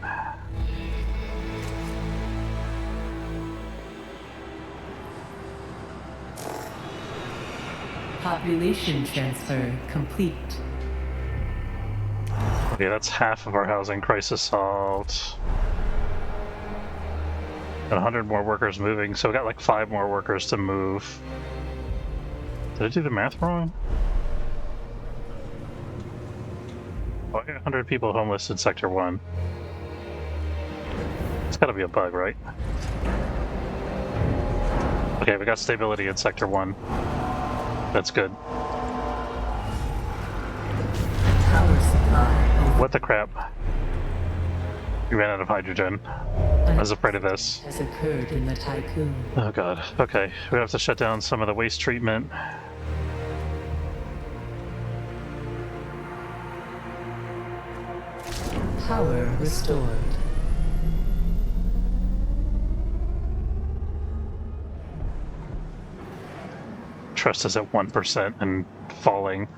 Speaker 2: Population transfer complete.
Speaker 1: Okay, that's half of our housing crisis solved. Got 100 more workers moving, so we got like 5 more workers to move. Did I do the math wrong? Oh, I got 100 people homeless in Sector 1. It's gotta be a bug, right? Okay, we got stability in Sector 1. That's good.
Speaker 2: Power supply.
Speaker 1: What the crap? We ran out of hydrogen. I was afraid of this.
Speaker 2: Has occurred in the Tycoon.
Speaker 1: Oh god. Okay, we have to shut down some of the waste treatment.
Speaker 2: Power restored.
Speaker 1: Trust is at 1% and falling.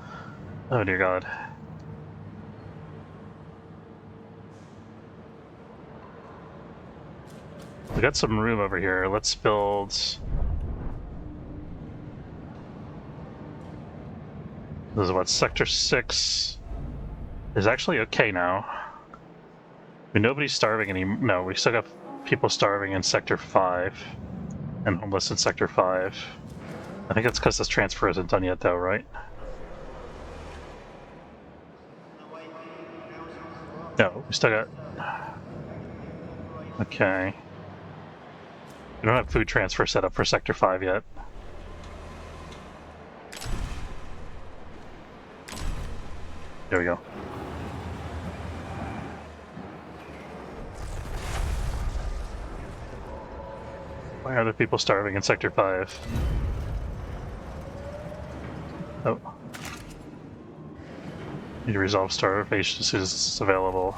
Speaker 1: Oh dear god. We got some room over here. Let's build... this is what, Sector 6 is actually okay now. I mean, nobody's starving anymore. No, we still got people starving in Sector 5 and homeless in Sector 5. I think it's because this transfer isn't done yet though, right? No, we still got... okay. We don't have food transfer set up for Sector 5 yet. There we go. Why are there people starving in Sector 5? Need to resolve starvation as soon as it's available.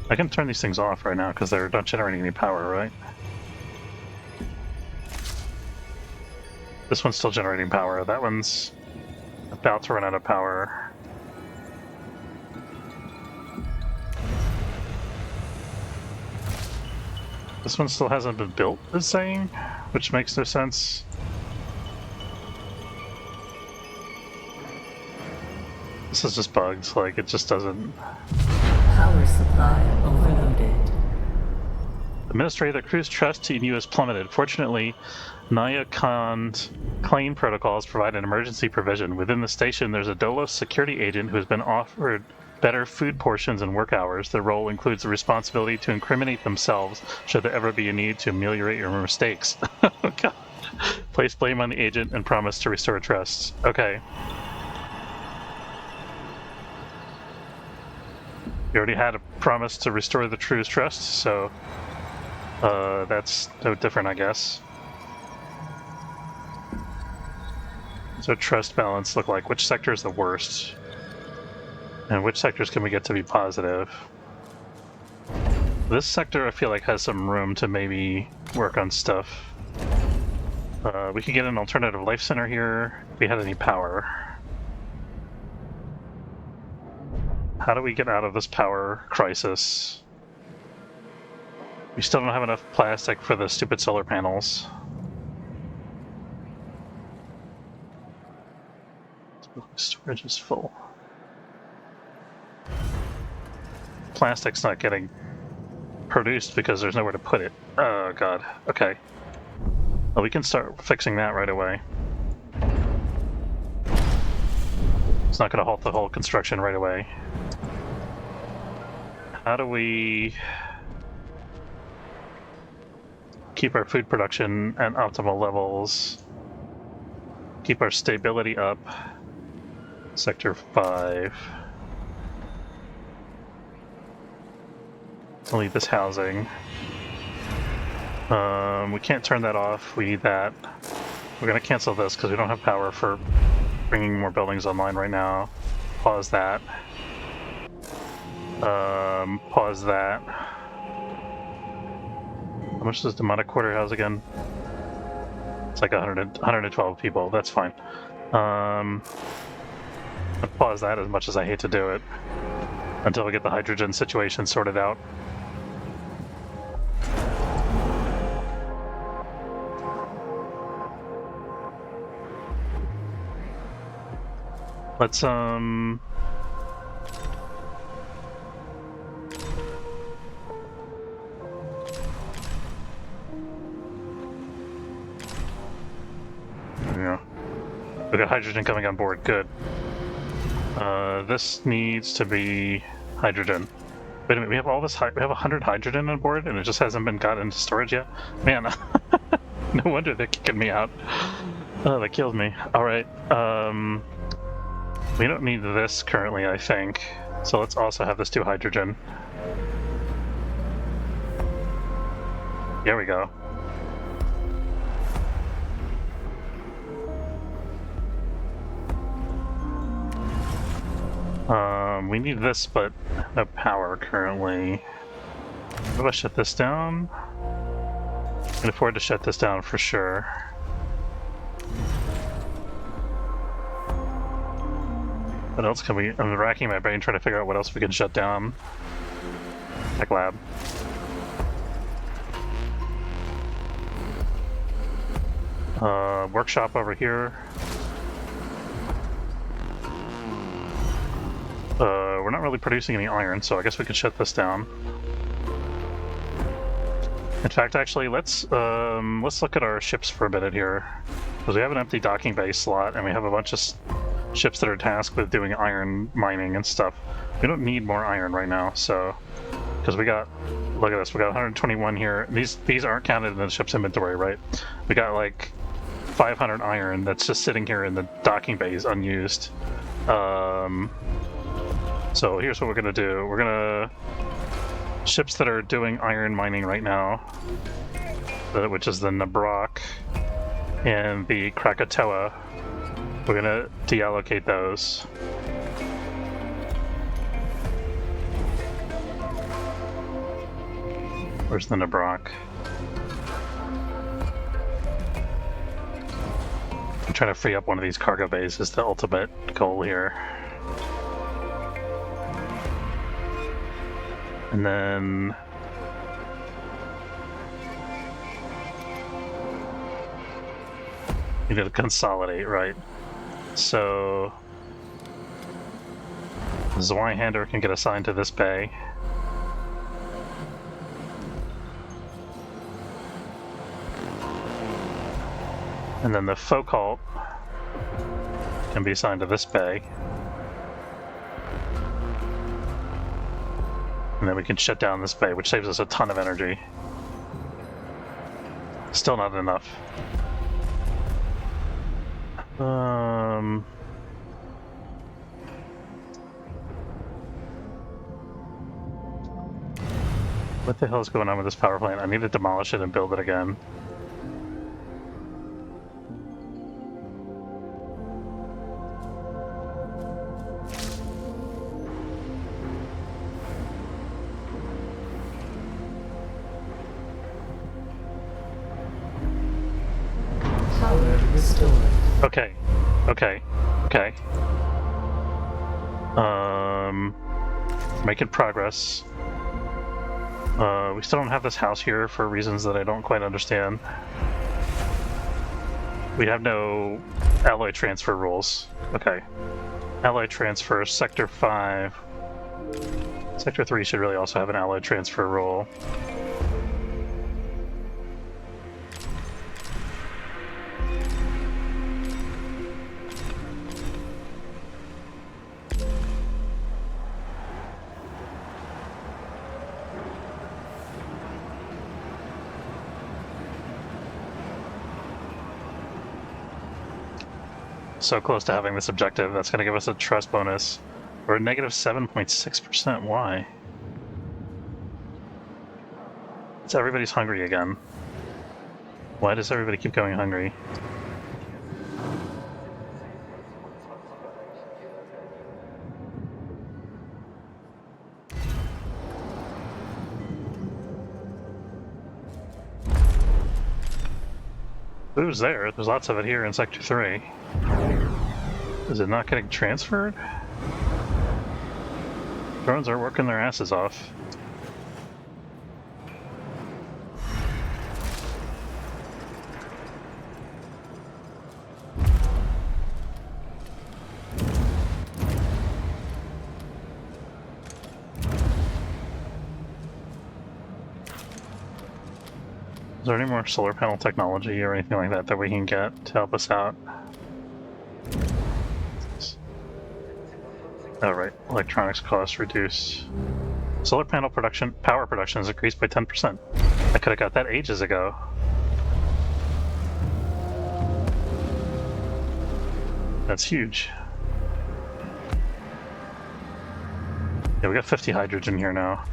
Speaker 1: I can turn these things off right now because they're not generating any power, right? This one's still generating power. That one's about to run out of power. This one still hasn't been built, it's saying, which makes no sense. This is just bugged, like, it just doesn't...
Speaker 2: Power supply overloaded.
Speaker 1: Administrator, the crew's trust in you has plummeted. Fortunately, Nyakon's claim protocols provide an emergency provision. Within the station, there's a Dolos security agent who has been offered better food portions and work hours. Their role includes the responsibility to incriminate themselves should there ever be a need to ameliorate your mistakes. Oh, God. Place blame on the agent and promise to restore trust. Okay. We already had a promise to restore the crew's trust, so that's no different, I guess. So trust balance look like? Which sector is the worst? And which sectors can we get to be positive? This sector I feel like has some room to maybe work on stuff. We could get an alternative life center here if we had any power. How do we get out of this power crisis? We still don't have enough plastic for the stupid solar panels. Storage is full. Plastic's not getting produced because there's nowhere to put it. Oh, God. Okay. Well, we can start fixing that right away. It's not going to halt the whole construction right away. How do we keep our food production at optimal levels? Keep our stability up. Sector 5. We'll need this housing. We can't turn that off. We need that. We're going to cancel this because we don't have power for bringing more buildings online right now. Pause that. Pause that. How much does Demonic Quarter house again? It's like 112 people. That's fine. I'll pause that as much as I hate to do it until we get the hydrogen situation sorted out. Let's yeah. We got hydrogen coming on board, good. This needs to be hydrogen. Wait a minute, we have all this, we have 100 hydrogen on board and it just hasn't been got into storage yet? Man, no wonder they're kicking me out. Oh, that killed me. Alright, we don't need this currently, I think. So let's also have this do hydrogen. There we go. We need this, but no power currently. How do I shut this down? I can afford to shut this down for sure. What else can we... I'm racking my brain trying to figure out what else we can shut down. Tech lab. Workshop over here. We're not really producing any iron, so I guess we could shut this down. In fact, actually, let's look at our ships for a minute here, because we have an empty docking bay slot, and we have a bunch of ships that are tasked with doing iron mining and stuff. We don't need more iron right now, so because we got, look at this, we got 121 here. These aren't counted in the ship's inventory, right? We got like 500 iron that's just sitting here in the docking bays unused. So here's what we're gonna do. We're gonna ships that are doing iron mining right now, which is the Nabrok and the Krakatoa. We're gonna deallocate those. Where's the Nabrok? I'm trying to free up one of these cargo bays is the ultimate goal here. And then you need to consolidate, right? So the Zweihander can get assigned to this bay. And then the Focalt can be assigned to this bay. And then we can shut down this bay, which saves us a ton of energy. Still not enough. What the hell is going on with this power plant? I need to demolish it and build it again.
Speaker 2: Power restored.
Speaker 1: Okay. Making progress. We still don't have this house here for reasons that I don't quite understand. We have no alloy transfer rules. Okay. Alloy transfer, Sector 5. Sector 3 should really also have an alloy transfer rule. So close to having this objective. That's going to give us a trust bonus. We're at negative 7.6%. Why? It's everybody's hungry again. Why does everybody keep going hungry? Food's there. There's lots of it here in Sector 3. Is it not getting transferred? Drones are working their asses off. Is there any more solar panel technology or anything like that that we can get to help us out? Oh, right. Electronics costs reduce. Solar panel production, power production has increased by 10%. I could have got that ages ago. That's huge. Yeah, we got 50 hydrogen here now.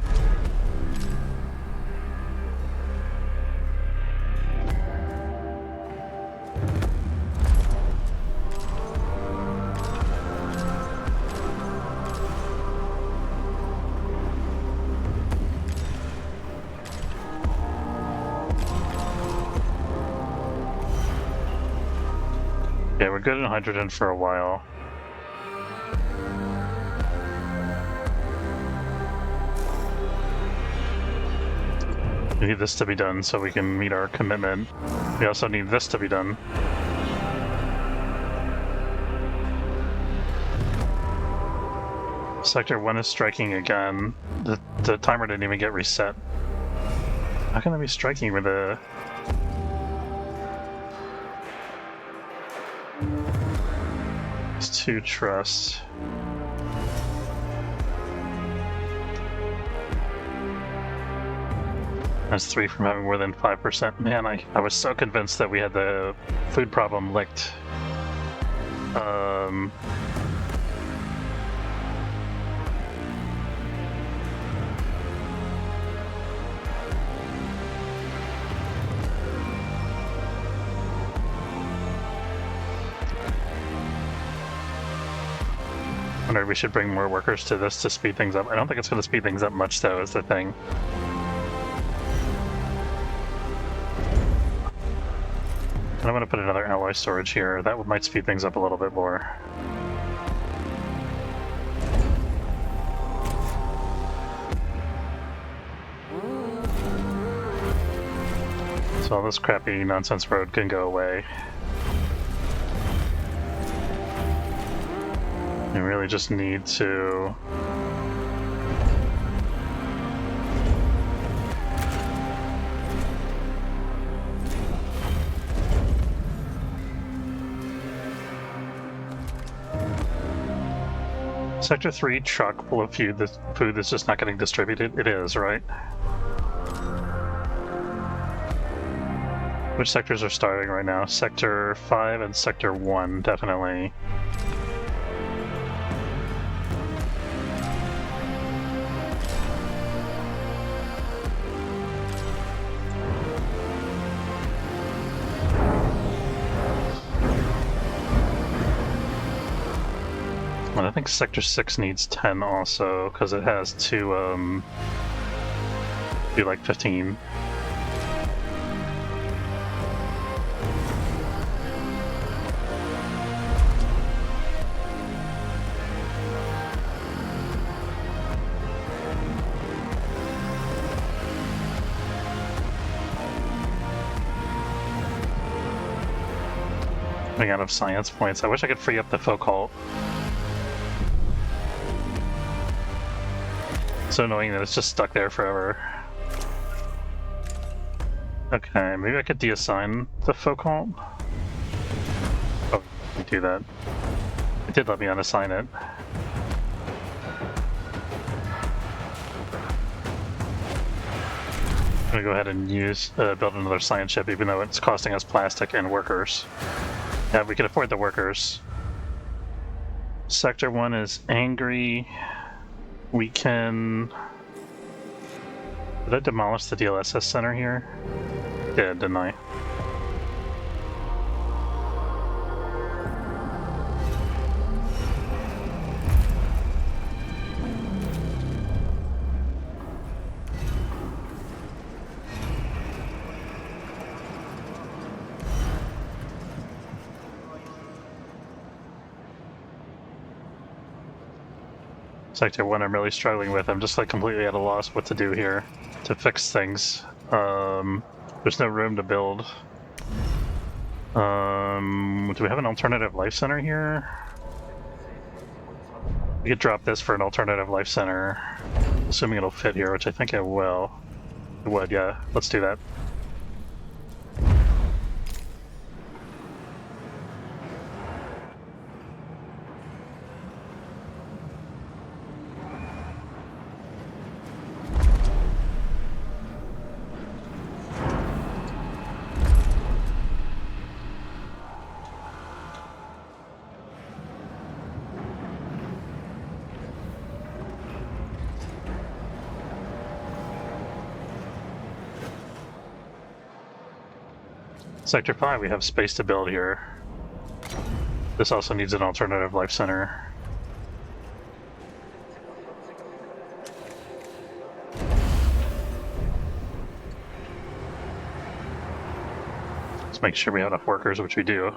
Speaker 1: Yeah, we're good in hydrogen for a while. We need this to be done so we can meet our commitment. We also need this to be done. Sector 1 is striking again. The timer didn't even get reset. How can I be striking with a... It's 2 trust. That's 3 from having more than 5%. Man, I was so convinced that we had the food problem licked. wonder we should bring more workers to this to speed things up. I don't think it's going to speed things up much, though, is the thing. And I'm going to put another alloy storage here. That might speed things up a little bit more. So all this crappy nonsense road can go away. We really just need to... Sector 3 truck full of food that's just not getting distributed? It is, right? Which sectors are starving right now? Sector 5 and Sector 1, definitely. And I think Sector 6 needs 10 also, because it has to do like 15. Running out of science points. I wish I could free up the folk halt. So annoying that it's just stuck there forever. Okay, maybe I could deassign the folk halt. Oh, I can do that. It did let me unassign it. I'm gonna go ahead and build another science ship, even though it's costing us plastic and workers. Yeah, we can afford the workers. Sector 1 is angry. We can... Did I demolish the DLSS center here? Did, didn't I? Sector 1 I'm really struggling with. I'm just like completely at a loss what to do here to fix things. There's no room to build. Do we have an alternative life center here? We could drop this for an alternative life center, assuming it'll fit here, which I think it will. It would, yeah. Let's do that. Sector 5, we have space to build here. This also needs an alternative life center. Let's make sure we have enough workers, which we do.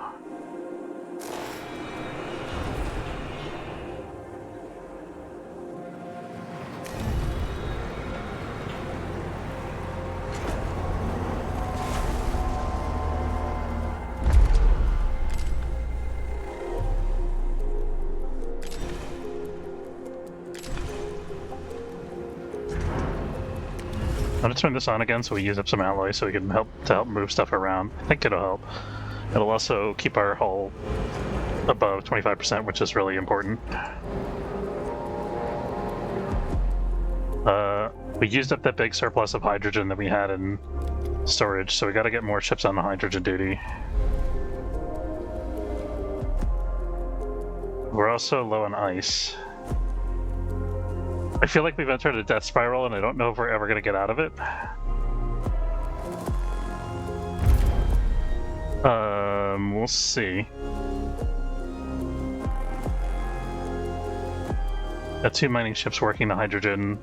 Speaker 1: I'm gonna turn this on again so we use up some alloy so we can help move stuff around. I think it'll help. It'll also keep our hull above 25%, which is really important. We used up that big surplus of hydrogen that we had in storage, so we gotta get more ships on the hydrogen duty. We're also low on ice. I feel like we've entered a death spiral and I don't know if we're ever going to get out of it. We'll see. Got 2 mining ships working the hydrogen,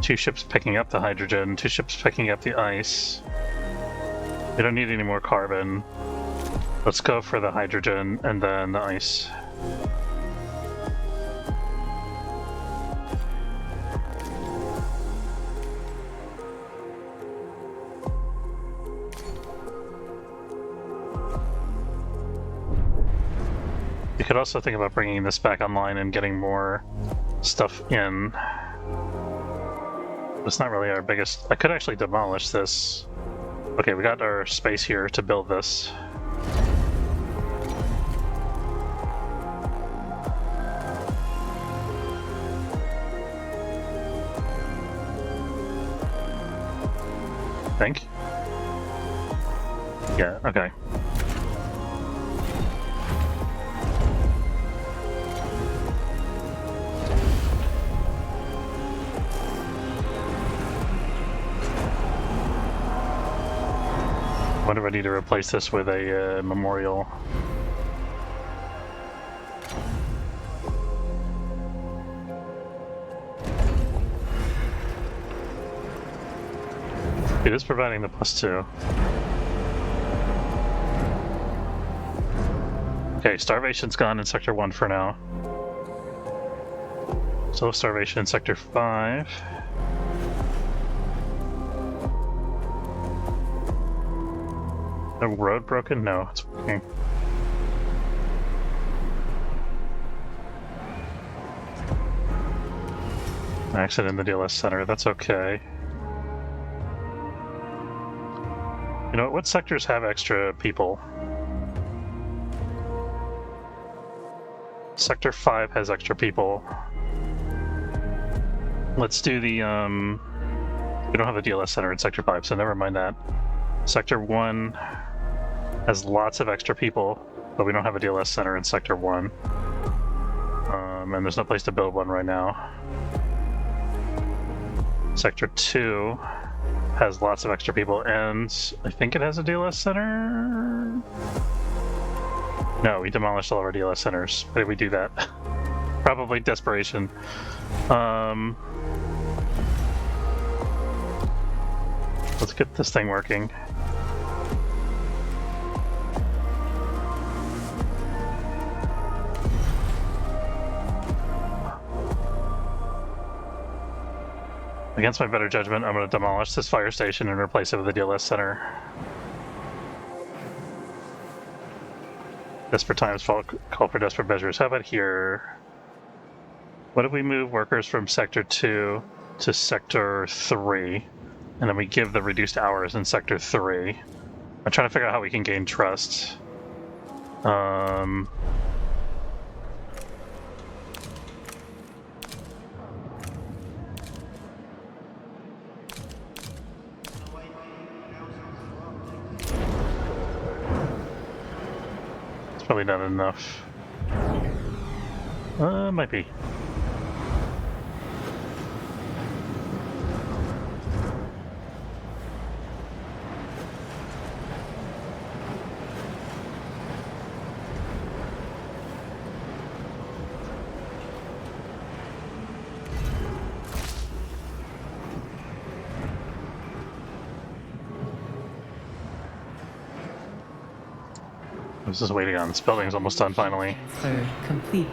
Speaker 1: 2 ships picking up the hydrogen, 2 ships picking up the ice. We don't need any more carbon. Let's go for the hydrogen and then the ice. You could also think about bringing this back online and getting more stuff in. It's not really our biggest... I could actually demolish this. Okay, we got our space here to build this. Think? Yeah, okay. Wonder if I need to replace this with a memorial. It is providing the +2. Okay, starvation's gone in Sector 1 for now. Still starvation in Sector 5. The road broken? No, it's working. Accident in the DLS center, that's okay. You know, what sectors have extra people? Sector 5 has extra people. Let's do the, we don't have a DLS center in Sector 5, so never mind that. Sector 1 has lots of extra people, but we don't have a DLS center in Sector 1. And there's no place to build one right now. Sector 2 has lots of extra people, and I think it has a DLS center? No, we demolished all of our DLS centers. Why did we do that? Probably desperation. Let's get this thing working. Against my better judgment, I'm going to demolish this fire station and replace it with a DLS center. Desperate times call for desperate measures. How about here? What if we move workers from Sector 2 to Sector 3, and then we give the reduced hours in Sector 3? I'm trying to figure out how we can gain trust. Probably not enough. Might be. I was just waiting on this building's almost done finally.
Speaker 2: Transfer complete.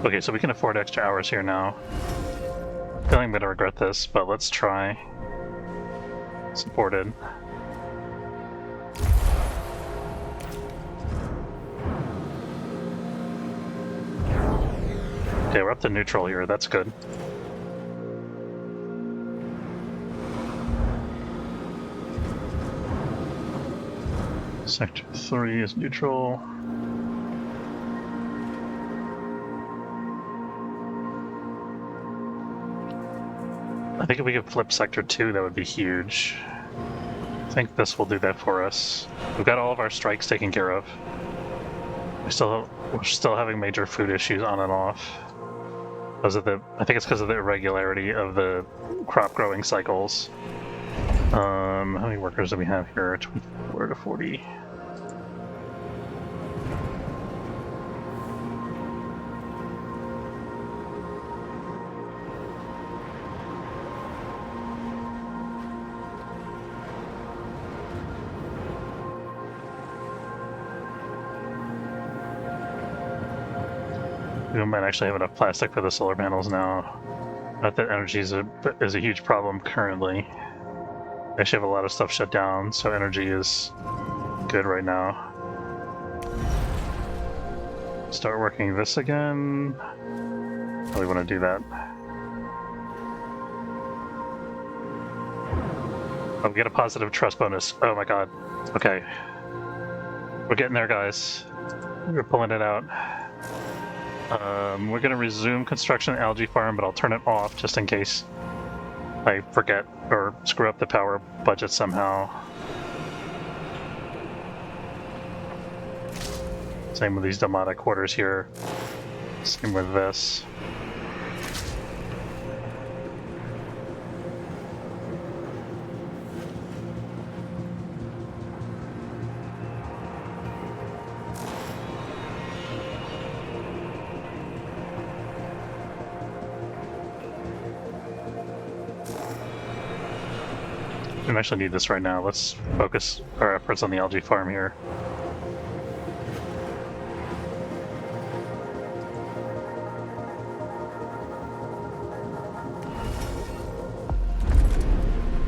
Speaker 2: Okay, so we can afford extra hours here now. I feel like I'm gonna regret this, but let's try. Supported. Okay, we're up to neutral here, that's good.
Speaker 1: Sector 3 is neutral. I think if we could flip Sector 2, that would be huge. I think this will do that for us. We've got all of our strikes taken care of. We're still having major food issues on and off. Because of I think it's because of the irregularity of the crop growing cycles. How many workers do we have here? 24 to 40. We might actually have enough plastic for the solar panels now. Not that energy is a huge problem currently. We actually have a lot of stuff shut down, so energy is good right now. Start working this again. How do we want to do that? Oh, we get a positive trust bonus. Oh my god. Okay. We're getting there, guys. We're pulling it out. We're going to resume construction at Algae Farm, but I'll turn it off just in case I forget or screw up the power budget somehow. Same with these Damata quarters here. Same with this. We don't actually need this right now. Let's focus our efforts on the algae farm here.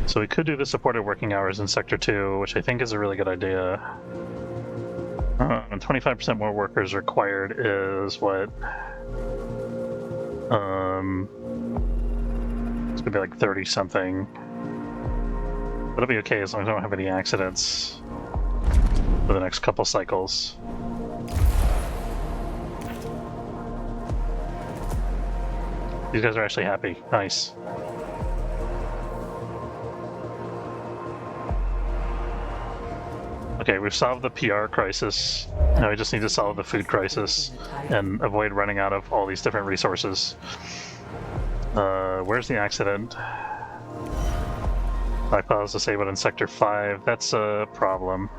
Speaker 1: So we could do the supported working hours in Sector 2, which I think is a really good idea. And 25% more workers required is what? It's gonna be like 30 something. But it'll be okay as long as I don't have any accidents for the next couple cycles. These guys are actually happy. Nice. Okay, we've solved the PR crisis. Now we just need to solve the food crisis and avoid running out of all these different resources. Where's the accident? Stockpiles disabled in Sector 5. That's a problem.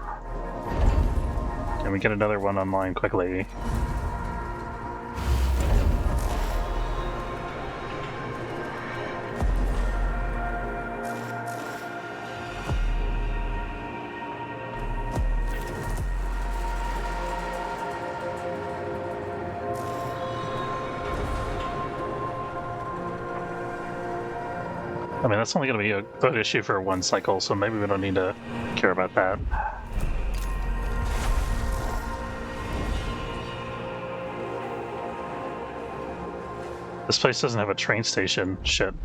Speaker 1: Can we get another one online quickly? I mean, that's only going to be a good issue for one cycle, so maybe we don't need to care about that. This place doesn't have a train station. Shit.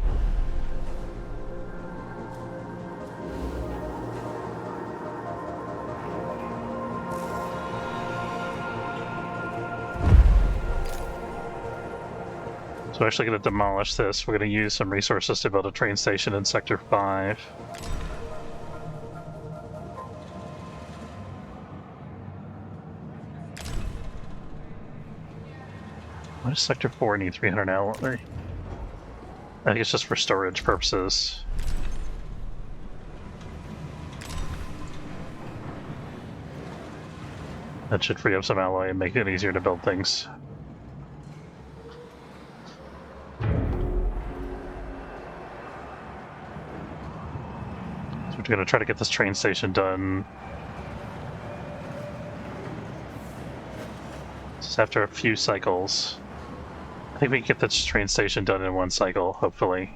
Speaker 1: So we're actually going to demolish this. We're going to use some resources to build a train station in Sector 5. Why does Sector 4 need 300 alloy? I think it's just for storage purposes. That should free up some alloy and make it easier to build things. We're going to try to get this train station done. Just after a few cycles. I think we can get this train station done in one cycle, hopefully.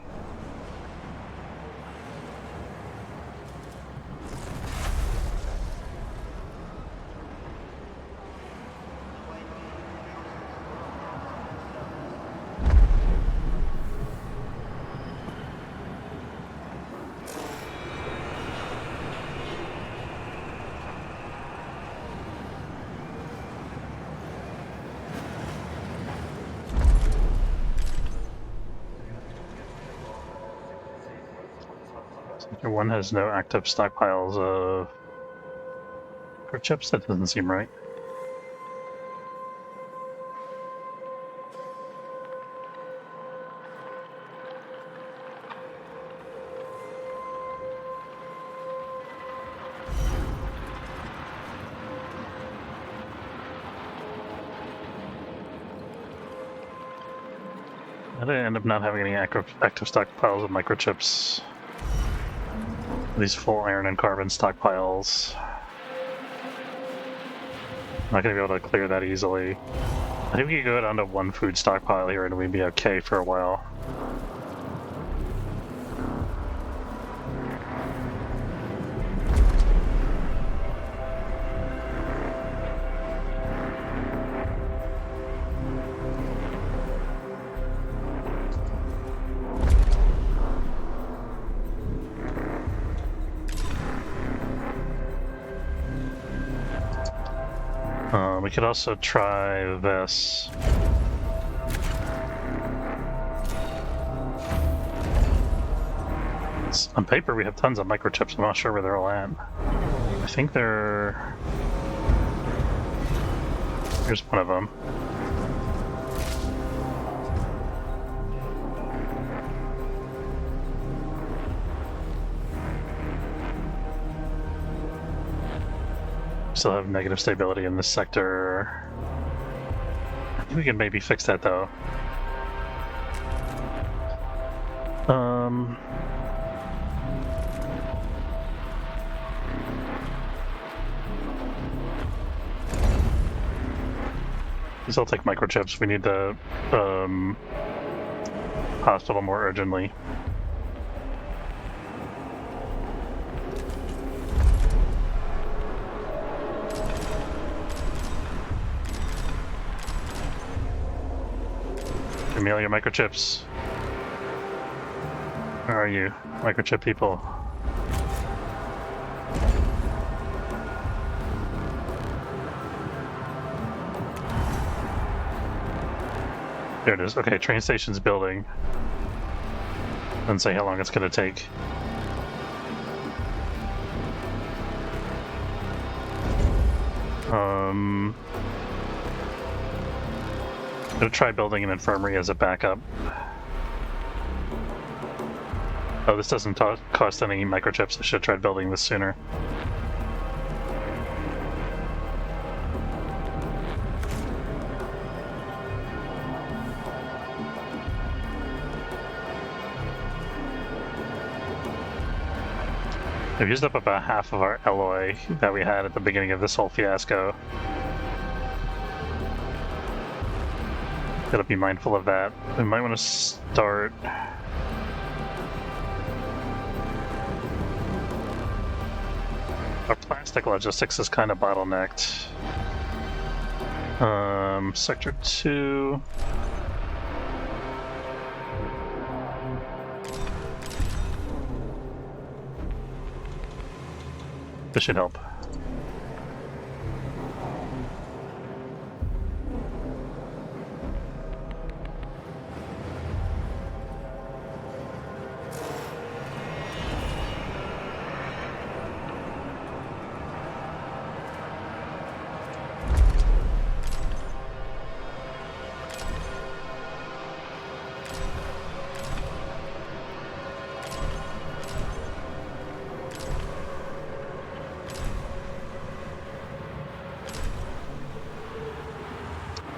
Speaker 1: Sector 1 has no active stockpiles of microchips? That doesn't seem right. I didn't end up not having any active stockpiles of microchips. These full iron and carbon stockpiles. Not gonna be able to clear that easily. I think we could go down to one food stockpile here and we'd be okay for a while. We could also try this. On paper, we have tons of microchips. I'm not sure where they're all at. I think they're... Here's one of them. Still have negative stability in this sector. I think we can maybe fix that though. These all take microchips. We need the hospital more urgently. Give me all your microchips. Where are you, microchip people? There it is. Okay, train station's building. Doesn't say how long it's gonna take. I'm gonna try building an infirmary as a backup. Oh, this doesn't cost any microchips. I should have tried building this sooner. We've used up about half of our alloy that we had at the beginning of this whole fiasco. Gotta be mindful of that. We might want to start... Our plastic logistics is kind of bottlenecked. Sector 2... This should help.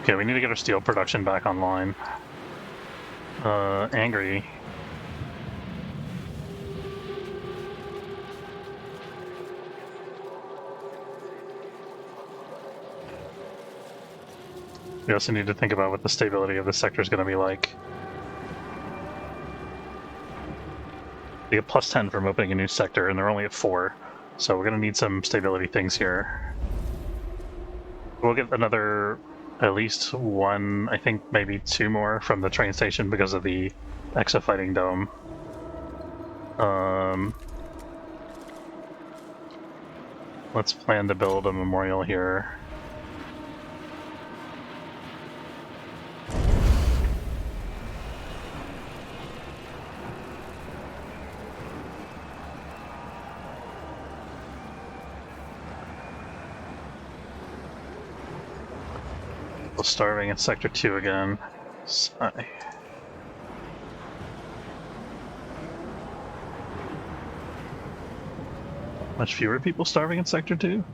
Speaker 1: Okay, we need to get our steel production back online. Angry. We also need to think about what the stability of the sector is going to be like. We get plus 10 from opening a new sector, and they're only at 4, so we're going to need some stability things here. We'll get another, at least one, I think maybe 2 more from the train station because of the exofighting dome. Let's plan to build a memorial here. people starving in Sector 2 again. Sigh. Much fewer people starving in Sector 2?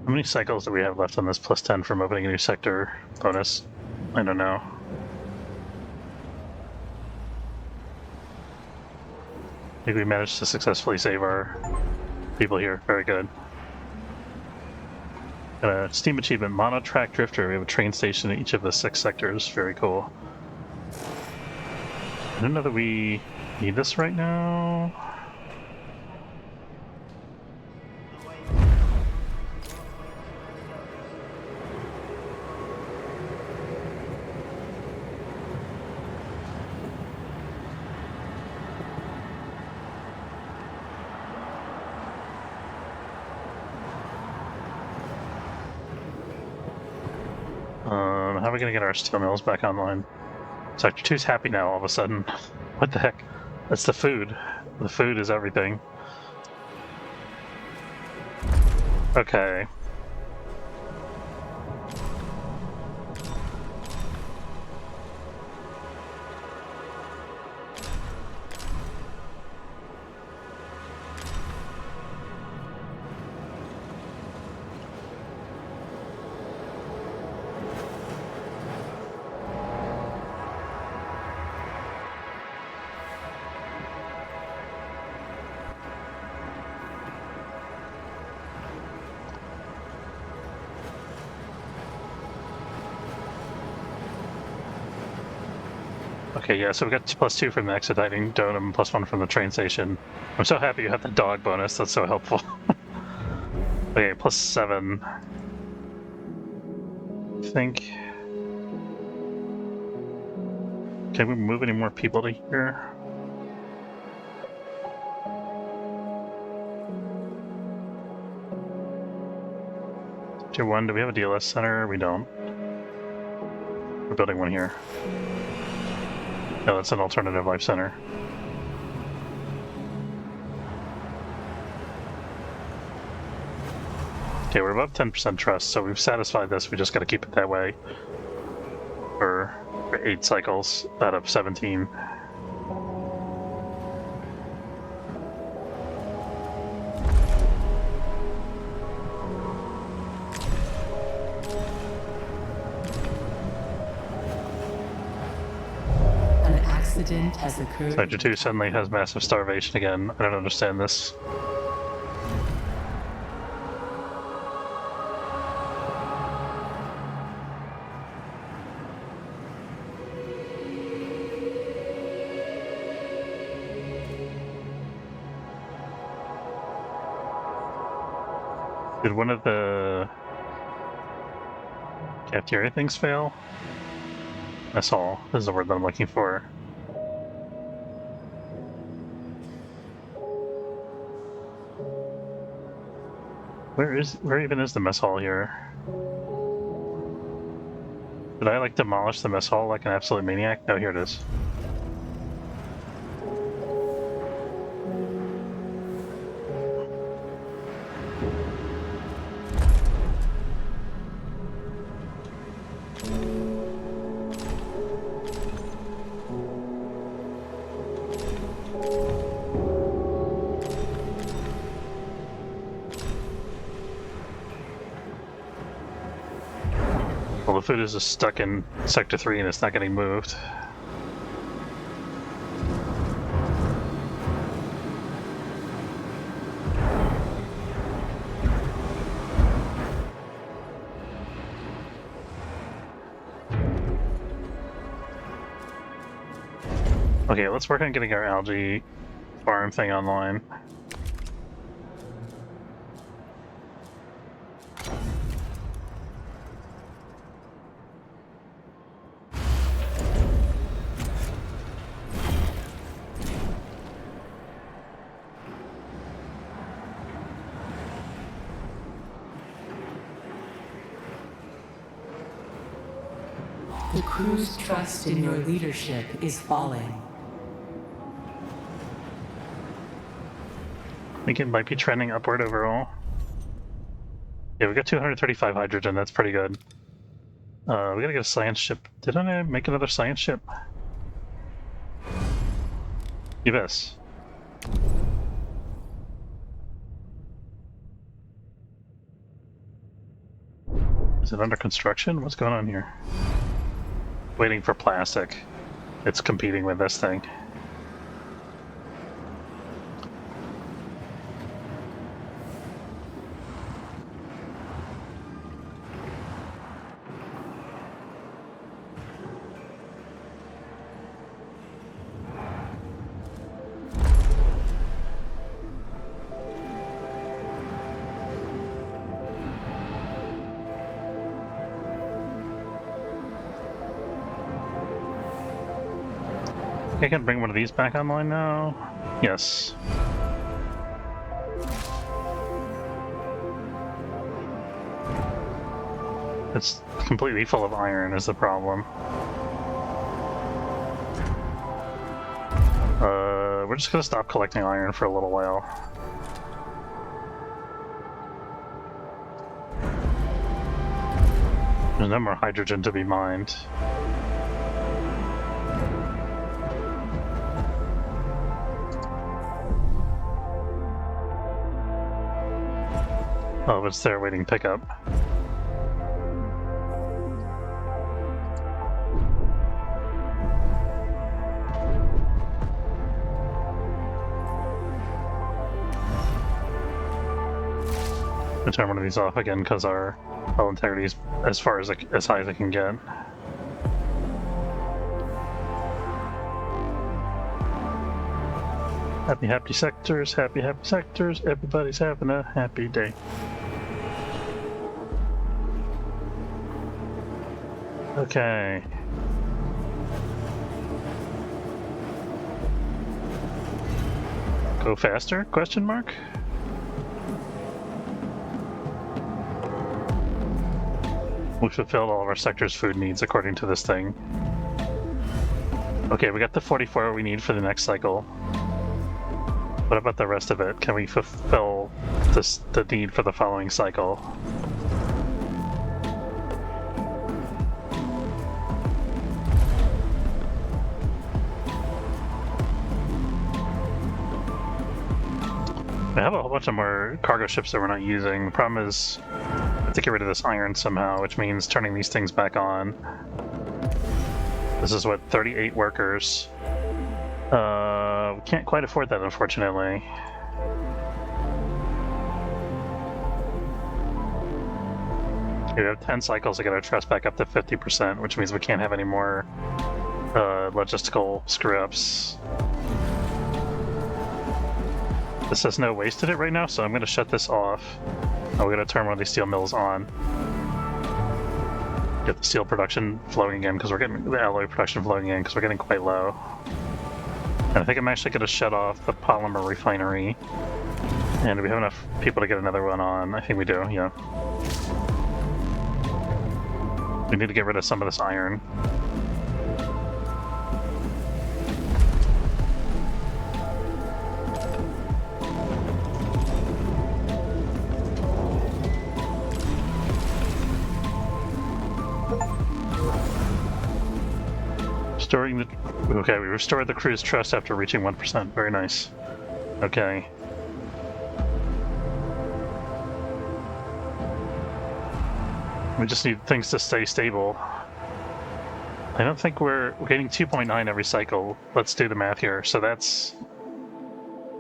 Speaker 1: How many cycles do we have left on this plus 10 from opening a new sector bonus? I don't know. I think we managed to successfully save our people here. Very good. Got a Steam achievement, Mono Track Drifter. We have a train station in each of the 6 sectors. Very cool. I don't know that we need this right now. How are we gonna get our steel mills back online? Sector 2's happy now all of a sudden. What the heck? That's the food. The food is everything. Okay. Okay, yeah, so we got +2 from the expediting donum, +1 from the train station. I'm so happy you have the dog bonus, that's so helpful. Okay, +7. I think... Can we move any more people to here? Tier 1, do we have a DLS center? We don't. We're building one here. No, that's an alternative life center. Okay, we're above 10% trust, so we've satisfied this. We just got to keep it that way for 8 cycles out of 17.
Speaker 3: Has occurred.
Speaker 1: Sector 2 suddenly has massive starvation again. I don't understand this. Did one of the cafeteria things fail? That's all. This is the word that I'm looking for. Where even is the mess hall here? Did I like demolish the mess hall like an absolute maniac? Oh, here it is. Well, the food is just stuck in Sector 3 and it's not getting moved. Okay, let's work on getting our algae farm thing online.
Speaker 3: The crew's trust in your leadership is falling.
Speaker 1: I think it might be trending upward overall. Yeah, we got 235 hydrogen, that's pretty good. We gotta get a science ship. Did I make another science ship? Yes. Is it under construction? What's going on here? Waiting for plastic. It's competing with this thing. I can bring one of these back online now. Yes. It's completely full of iron is the problem. We're just gonna stop collecting iron for a little while. There's no more hydrogen to be mined. Oh, it's there waiting pickup. I'll turn one of these off again because our hull integrity is as high as it can get. Happy sectors, happy sectors, everybody's having a happy day. Okay. Go faster? Question mark? We fulfilled all of our sector's food needs according to this thing. Okay, we got the 44 we need for the next cycle. What about the rest of it? Can we fulfill the need for the following cycle? We have a whole bunch of more cargo ships that we're not using. The problem is we have to get rid of this iron somehow, which means turning these things back on. This is what, 38 workers. We can't quite afford that, unfortunately. We have 10 cycles to get our trust back up to 50%, which means we can't have any more logistical screw-ups. This has no waste in it right now, so I'm going to shut this off. We're going to turn one of these steel mills on. Get the steel production flowing again, because we're getting the alloy production flowing in, because we're getting quite low. And I think I'm actually going to shut off the polymer refinery. And do we have enough people to get another one on? I think we do, yeah. We need to get rid of some of this iron. Okay, we restored the crew's trust after reaching 1%. Very nice. Okay. We just need things to stay stable. I don't think we're getting 2.9 every cycle. Let's do the math here. So that's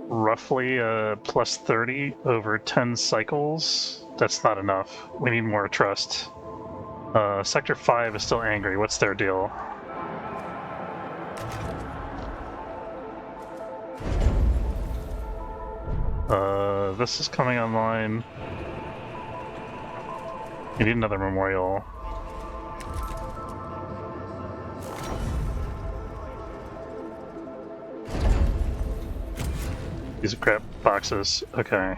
Speaker 1: roughly plus 30 over 10 cycles. That's not enough. We need more trust. Sector 5 is still angry. What's their deal? This is coming online. We need another memorial. These are crap boxes. Okay.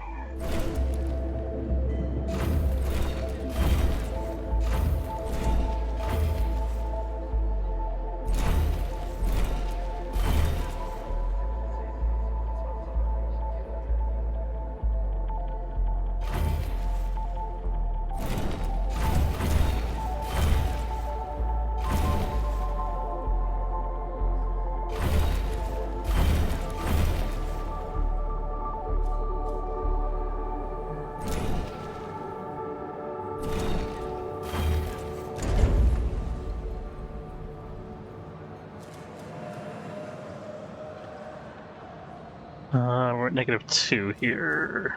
Speaker 1: We're at -2 here.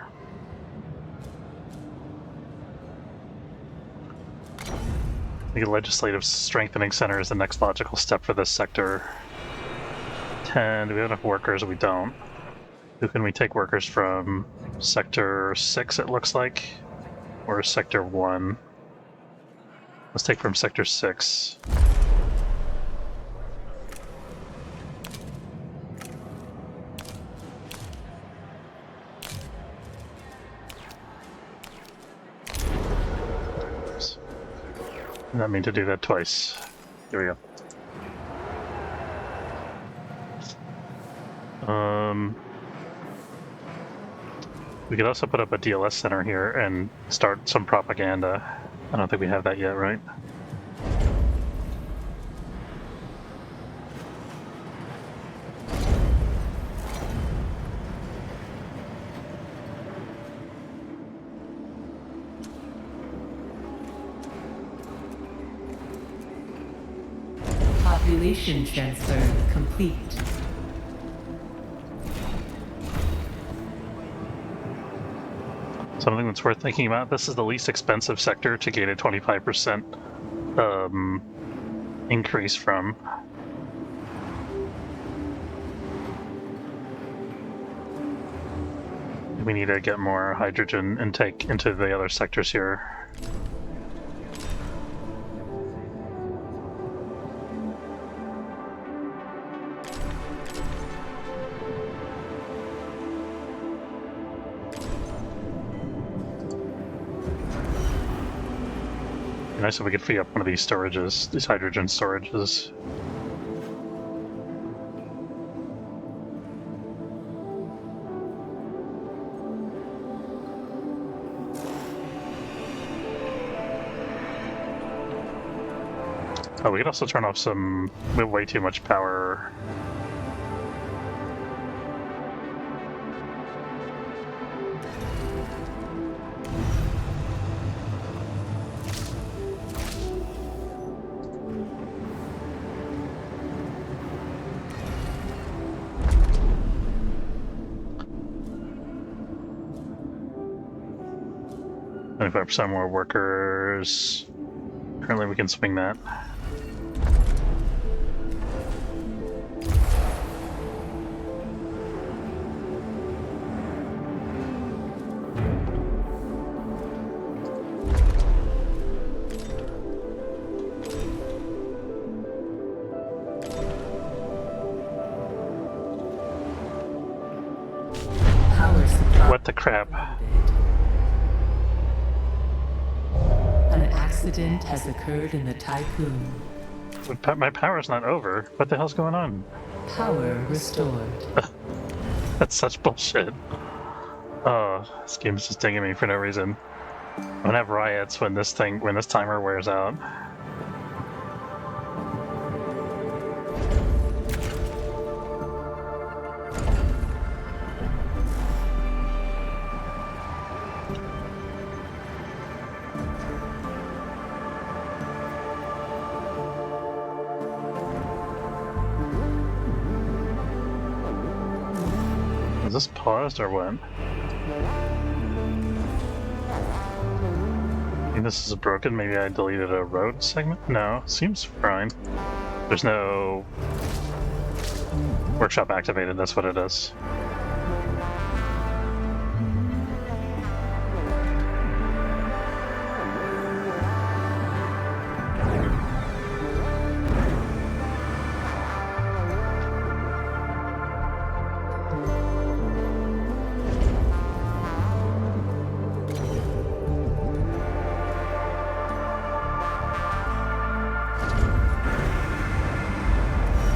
Speaker 1: The legislative strengthening center is the next logical step for this sector. 10. Do we have enough workers? We don't. Who can we take workers from? Sector 6, it looks like, or Sector 1. Let's take from Sector 6. I didn't mean to do that twice. Here we go. We could also put up a DLS center here and start some propaganda. I don't think we have that yet, right?
Speaker 3: Population transfer complete.
Speaker 1: Something that's worth thinking about. This is the least expensive sector to gain a 25% increase from. We need to get more hydrogen intake into the other sectors here. Nice if we could free up one of these storages, these hydrogen storages. Oh, we could also turn off some. We have way too much power. Some more workers. Currently, we can swing that.
Speaker 3: Power supply.
Speaker 1: What the crap?
Speaker 3: Accident has occurred in the Typhoon.
Speaker 1: My power's not over. What the hell's going on?
Speaker 3: Power restored.
Speaker 1: That's such bullshit. Oh, this game's just dinging me for no reason. I'm gonna have riots when this timer wears out. Is this paused or what? I think this is broken. Maybe I deleted a road segment? No, seems fine. There's no workshop activated, that's what it is.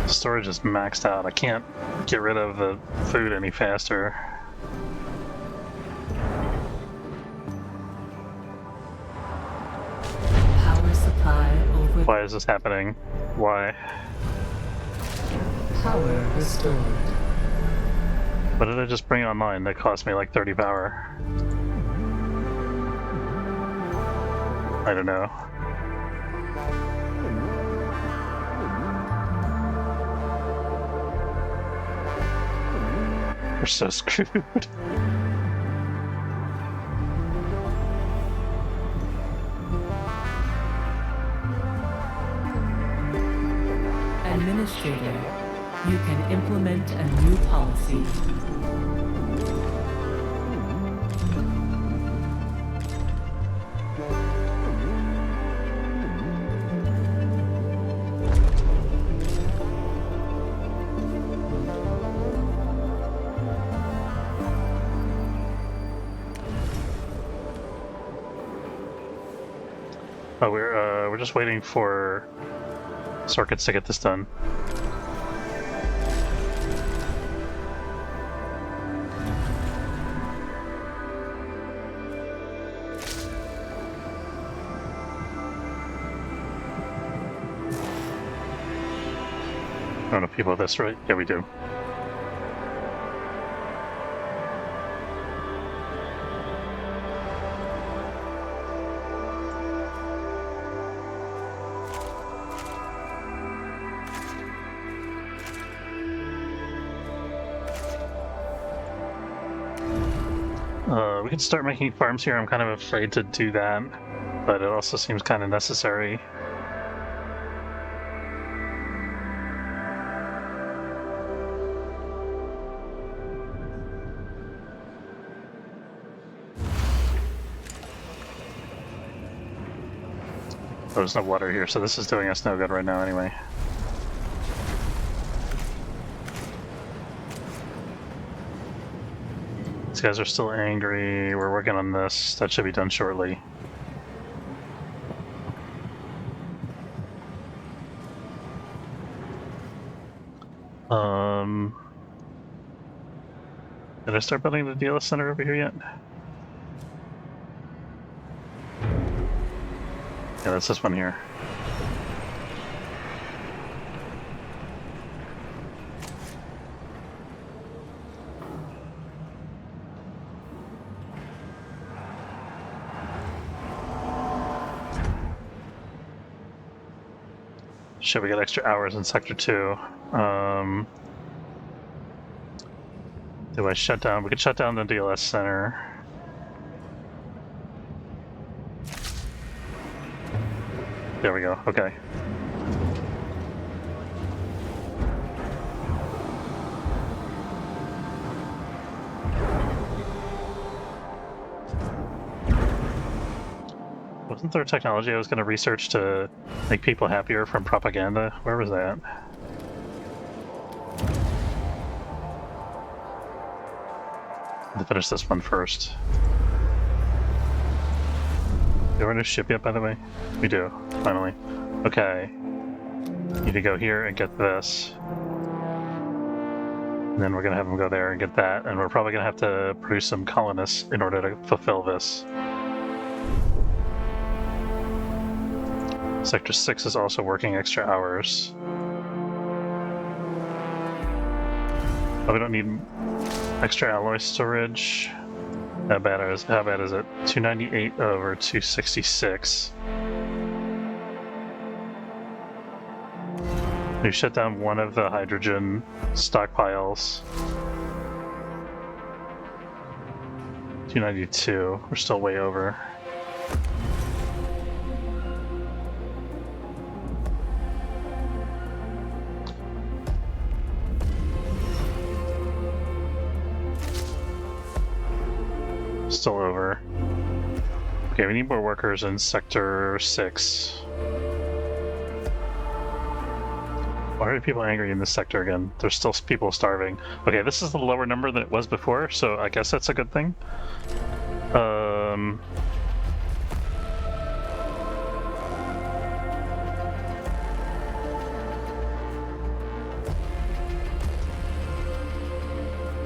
Speaker 1: Storage is maxed out. I can't get rid of the food any faster.
Speaker 3: Power supply over.
Speaker 1: Why is this happening? Why?
Speaker 3: Power restored.
Speaker 1: What did I just bring online that cost me like 30 power? I don't know. We're so screwed.
Speaker 3: Administrator, you can implement a new policy.
Speaker 1: Oh, we're just waiting for circuits to get this done. I don't know if people have this, right? Yeah, we do. We can start making farms here. I'm kind of afraid to do that, but it also seems kind of necessary. Oh, there's no water here, so this is doing us no good right now anyway. These guys are still angry. We're working on this. That should be done shortly. Did I start building the DLS center over here yet? Yeah, that's this one here. Should we get extra hours in Sector 2? Do I shut down? We could shut down the DLS center. There we go, okay. Wasn't there technology I was going to research to make people happier from propaganda? Where was that? To finish this one first. Do we have a new ship yet, by the way? We do, finally. Okay. Need to go here and get this. And then we're gonna have them go there and get that, and we're probably gonna have to produce some colonists in order to fulfill this. Sector 6 is also working extra hours. Oh, we don't need extra alloy storage. How bad is it? 298 over 266. We shut down one of the hydrogen stockpiles. 292. We're still way over. Still over. Okay, we need more workers in Sector 6. Why are people angry in this sector again? There's still people starving. Okay, this is the lower number than it was before, so I guess that's a good thing. I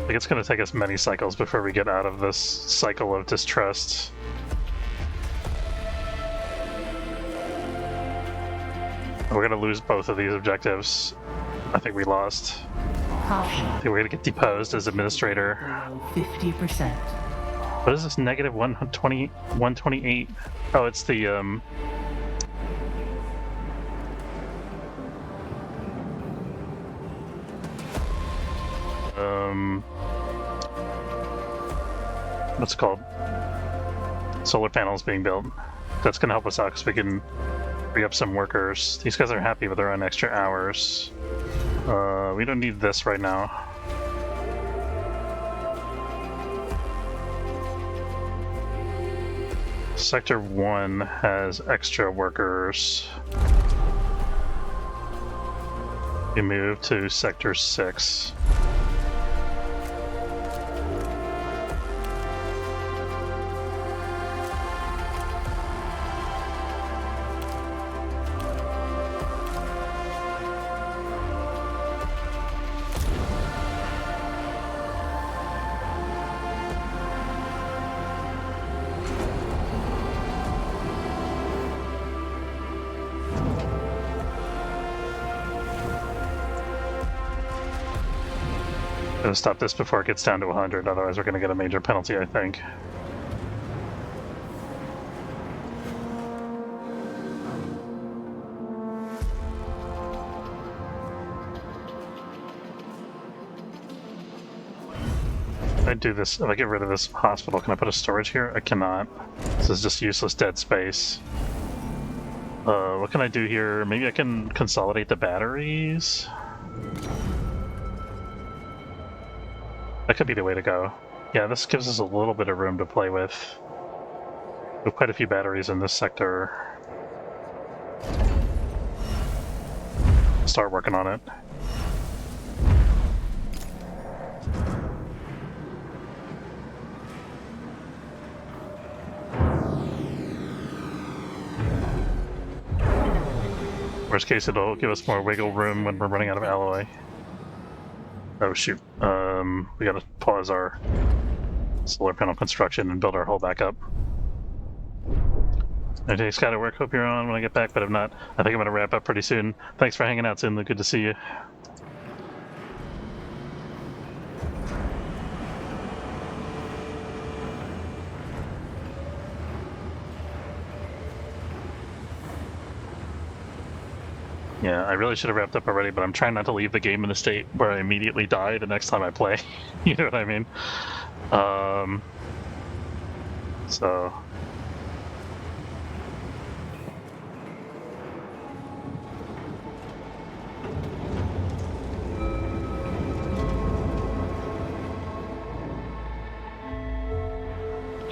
Speaker 1: think it's going to take us many cycles before we get out of this cycle of distrust. We're going to lose both of these objectives. I think we lost.
Speaker 3: Caution.
Speaker 1: I think we're going to get deposed as administrator.
Speaker 3: 50%.
Speaker 1: What is this? Negative 120, 128? Oh, it's the what's it called? Solar panels being built. That's going to help us out because we can free up some workers. These guys are happy with their own extra hours. We don't need this right now. Sector 1 has extra workers. We move to Sector 6. Gonna stop this before it gets down to 100, otherwise we're gonna get a major penalty, I think. If I do this, if I get rid of this hospital, can I put a storage here? I cannot. This is just useless dead space. What can I do here? Maybe I can consolidate the batteries? That could be the way to go. Yeah, this gives us a little bit of room to play with. We have quite a few batteries in this sector. Start working on it. Worst case, it'll give us more wiggle room when we're running out of alloy. Oh shoot. We gotta pause our solar panel construction and build our hull back up. Okay, Skywork, hope you're on when I get back, but if not, I think I'm gonna wrap up pretty soon. Thanks for hanging out, Zinlu. Good to see you. Yeah, I really should have wrapped up already, but I'm trying not to leave the game in a state where I immediately die the next time I play. You know what I mean? So...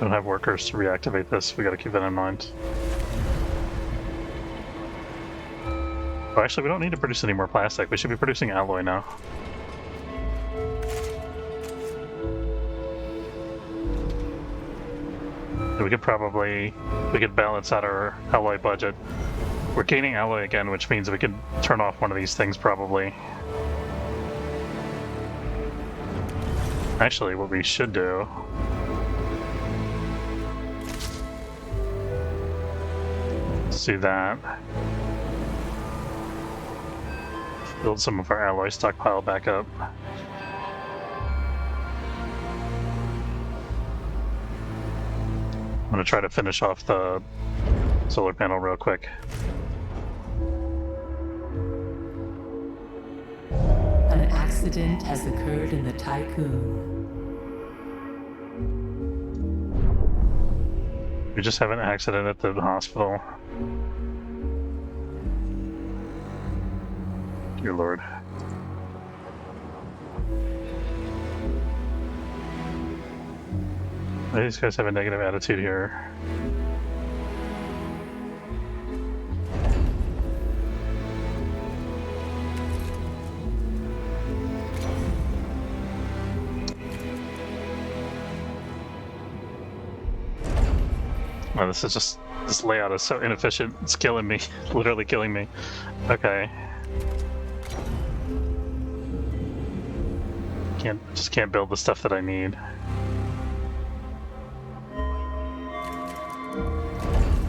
Speaker 1: Don't have workers to reactivate this. We gotta keep that in mind. Oh, actually, we don't need to produce any more plastic. We should be producing alloy now. We could balance out our alloy budget. We're gaining alloy again, which means we could turn off one of these things probably. Actually, what we should do... Let's do that. Build some of our alloy stockpile back up. I'm gonna try to finish off the solar panel real quick.
Speaker 3: An accident has occurred in the Tycoon.
Speaker 1: We just have an accident at the hospital. Dear Lord. These guys have a negative attitude here. Oh, this is just... This layout is so inefficient. It's killing me. Literally killing me. Okay. Just can't build the stuff that I need.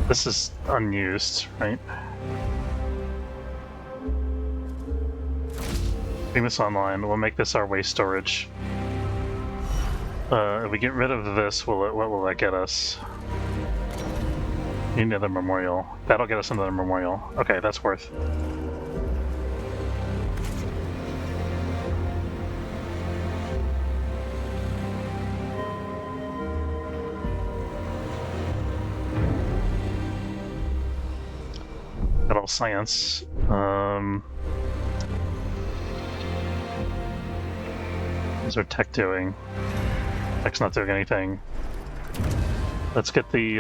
Speaker 1: This is unused, right? Bring this online. We'll make this our waste storage. If we get rid of this, what will that get us? Need another memorial. That'll get us another memorial. Okay, that's worth. science. What's our tech doing? Tech's not doing anything. Let's get the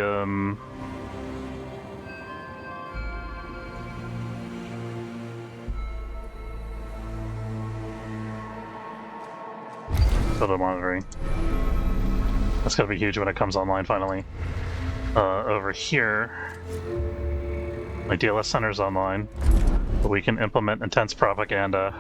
Speaker 1: photo monitoring. That's gonna be huge when it comes online finally. Over here, my DLS center's online, but we can implement intense propaganda.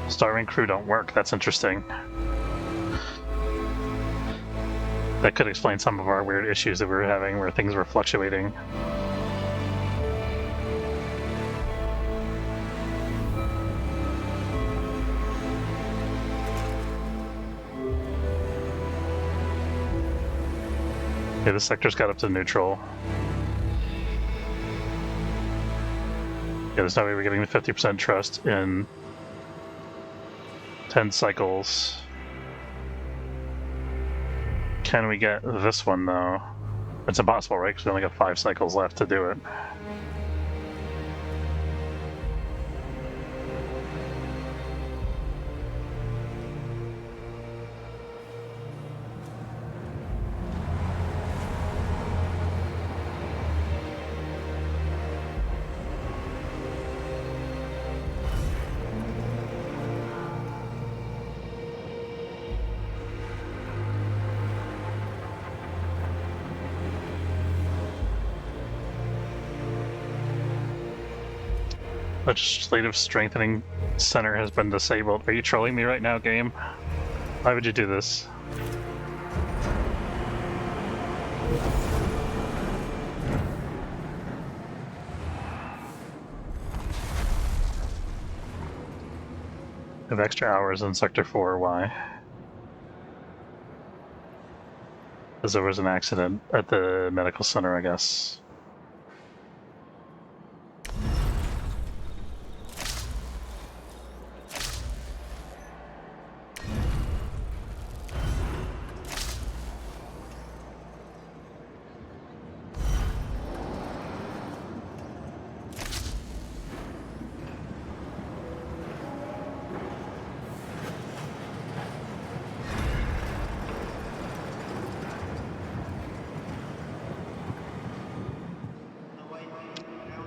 Speaker 1: Starving crew don't work, that's interesting. That could explain some of our weird issues that we were having where things were fluctuating. Okay, this sector's got up to neutral. Yeah, there's no way we're getting the 50% trust in 10 cycles. Can we get this one, though? It's impossible, right? Because we only got 5 cycles left to do it. Legislative Strengthening Center has been disabled. Are you trolling me right now, game? Why would you do this? We have extra hours in Sector 4, why? Because there was an accident at the medical center, I guess.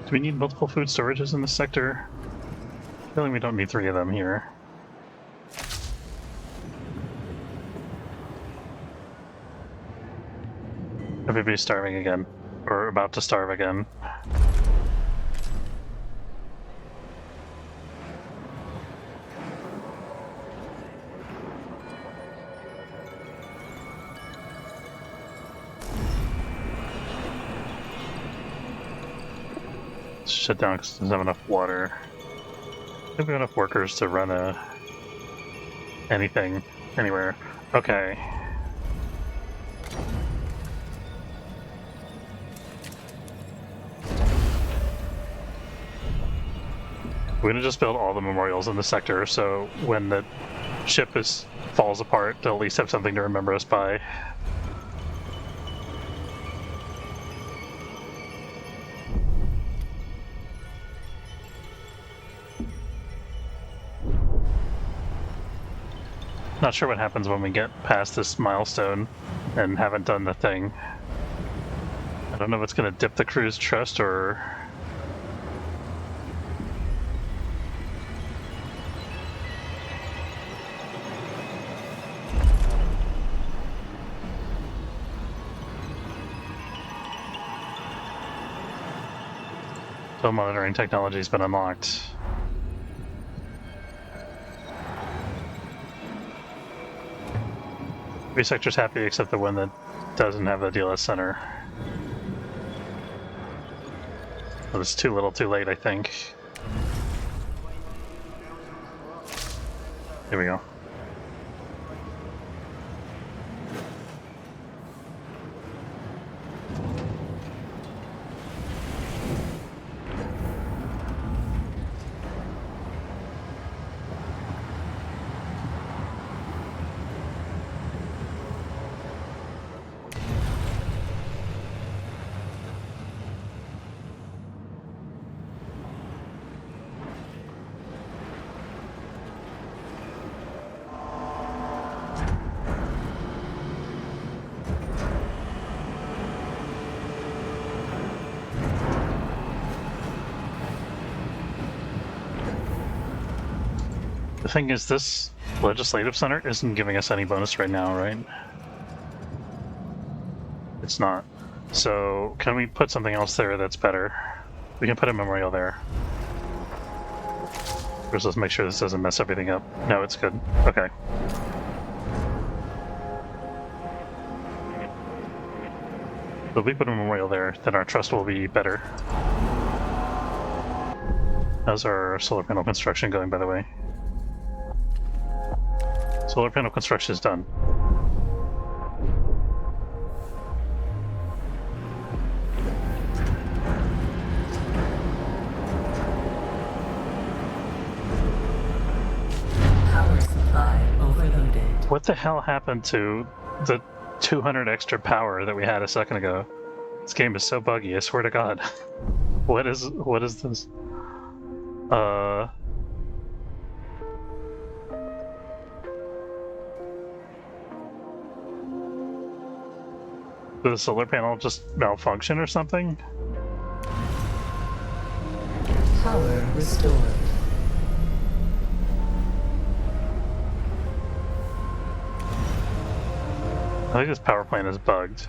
Speaker 1: Do we need multiple food storages in this sector? I feel like we don't need 3 of them here. Everybody's starving again. Or about to starve again. Shut down because doesn't have enough water. I think we have enough workers to run anything, anywhere. Okay. We're gonna just build all the memorials in the sector, so when the ship falls apart, they'll at least have something to remember us by. Not sure what happens when we get past this milestone and haven't done the thing. I don't know if it's going to dip the crew's trust or... So monitoring technology has been unlocked. Every sector's happy except the one that doesn't have the DLS center. Well, it's too little too late, I think. Here we go. The thing is, this legislative center isn't giving us any bonus right now, right? It's not. So, can we put something else there that's better? We can put a memorial there. First, let's make sure this doesn't mess everything up. No, it's good. Okay. So if we put a memorial there, then our trust will be better. How's our solar panel construction going, by the way? Solar panel construction is done.
Speaker 3: Power supply overloaded.
Speaker 1: What the hell happened to the 200 extra power that we had a second ago? This game is so buggy, I swear to God. What is this? Did the solar panel just malfunction or something?
Speaker 3: Power restored.
Speaker 1: I think this power plant is bugged.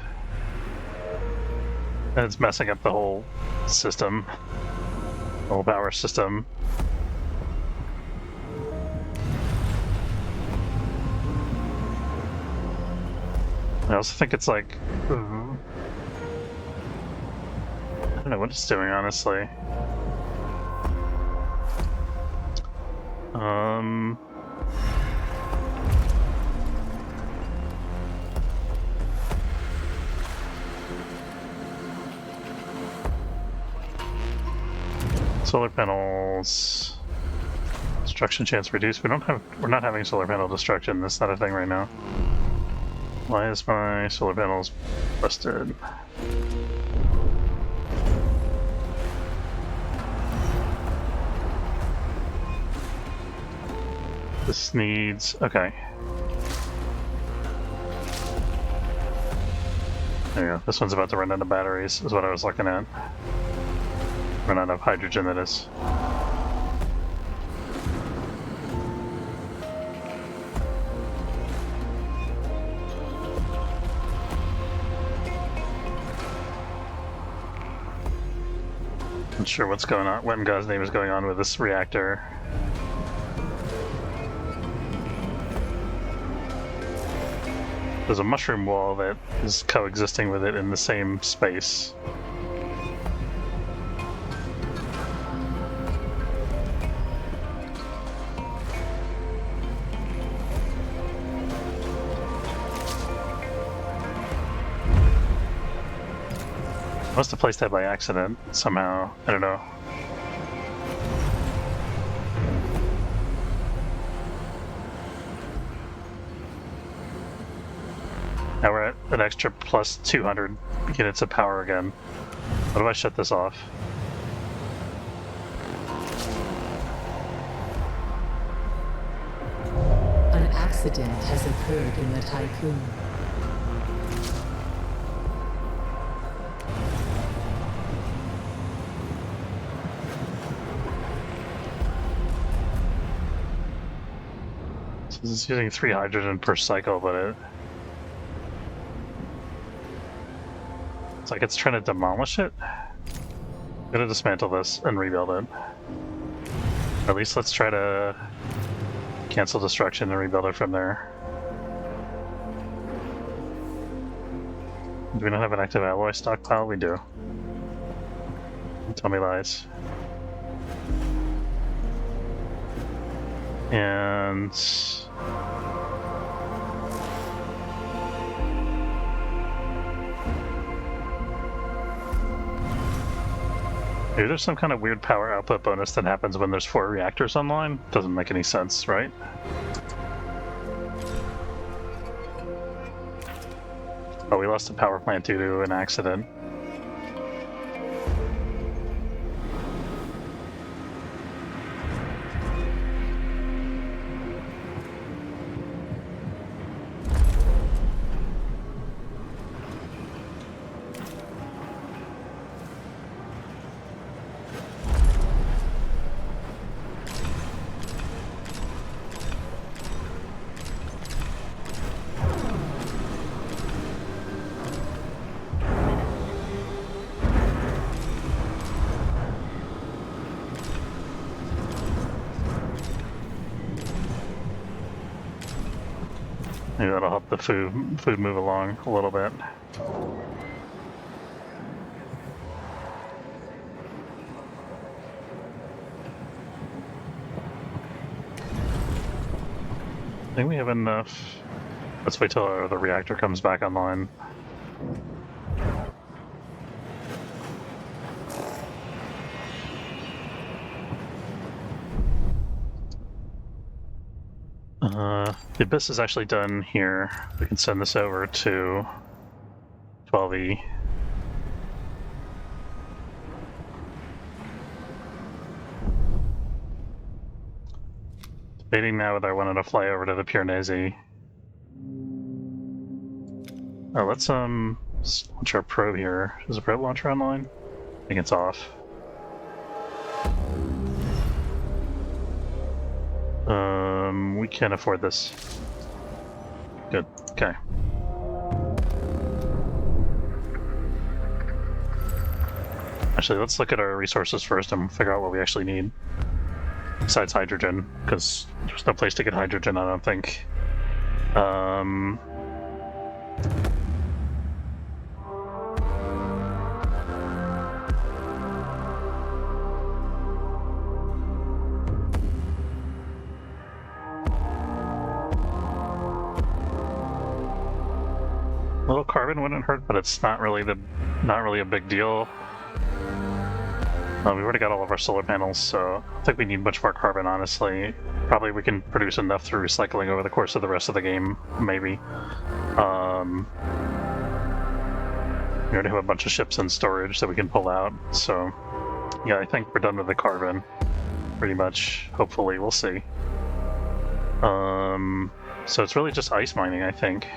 Speaker 1: And it's messing up the whole system. The whole power system. I also think it's like... I don't know what it's doing, honestly. Solar panels... Destruction chance reduced. We're not having solar panel destruction. That's not a thing right now. Why is my solar panels busted? This needs... okay. There you go. This one's about to run out of batteries, is what I was looking at. Run out of hydrogen, that is. Not sure what's going on, what in God's name is going on with this reactor. There's a mushroom wall that is coexisting with it in the same space. I must have placed that by accident somehow. I don't know. Now we're at an extra plus 200 units of power again. What if I shut this off?
Speaker 3: An accident has occurred in the Tycoon.
Speaker 1: So this is using 3 hydrogen per cycle, but it's like it's trying to demolish it. I'm gonna dismantle this and rebuild it. Or at least let's try to cancel destruction and rebuild it from there. Do we not have an active alloy stockpile? We do. Tell me lies. And... maybe there's some kind of weird power output bonus that happens when there's 4 reactors online? Doesn't make any sense, right? Oh, we lost the power plant due to an accident. Maybe that'll help the food move along a little bit. I think we have enough. Let's wait till the reactor comes back online. The Abyss is actually done here. We can send this over to 12E. Debating now whether I wanted to fly over to the Piranesi. Oh, let's launch our probe here. Is the probe launcher online? I think it's off. We can't afford this. Good. Okay. Actually, let's look at our resources first and figure out what we actually need. Besides hydrogen, because there's no place to get hydrogen, I don't think. A little carbon wouldn't hurt, but it's not really a big deal. We've already got all of our solar panels, so I don't think we need much more carbon, honestly. Probably we can produce enough through recycling over the course of the rest of the game, maybe. We already have a bunch of ships in storage that we can pull out, so yeah, I think we're done with the carbon, pretty much. Hopefully, we'll see. So it's really just ice mining, I think.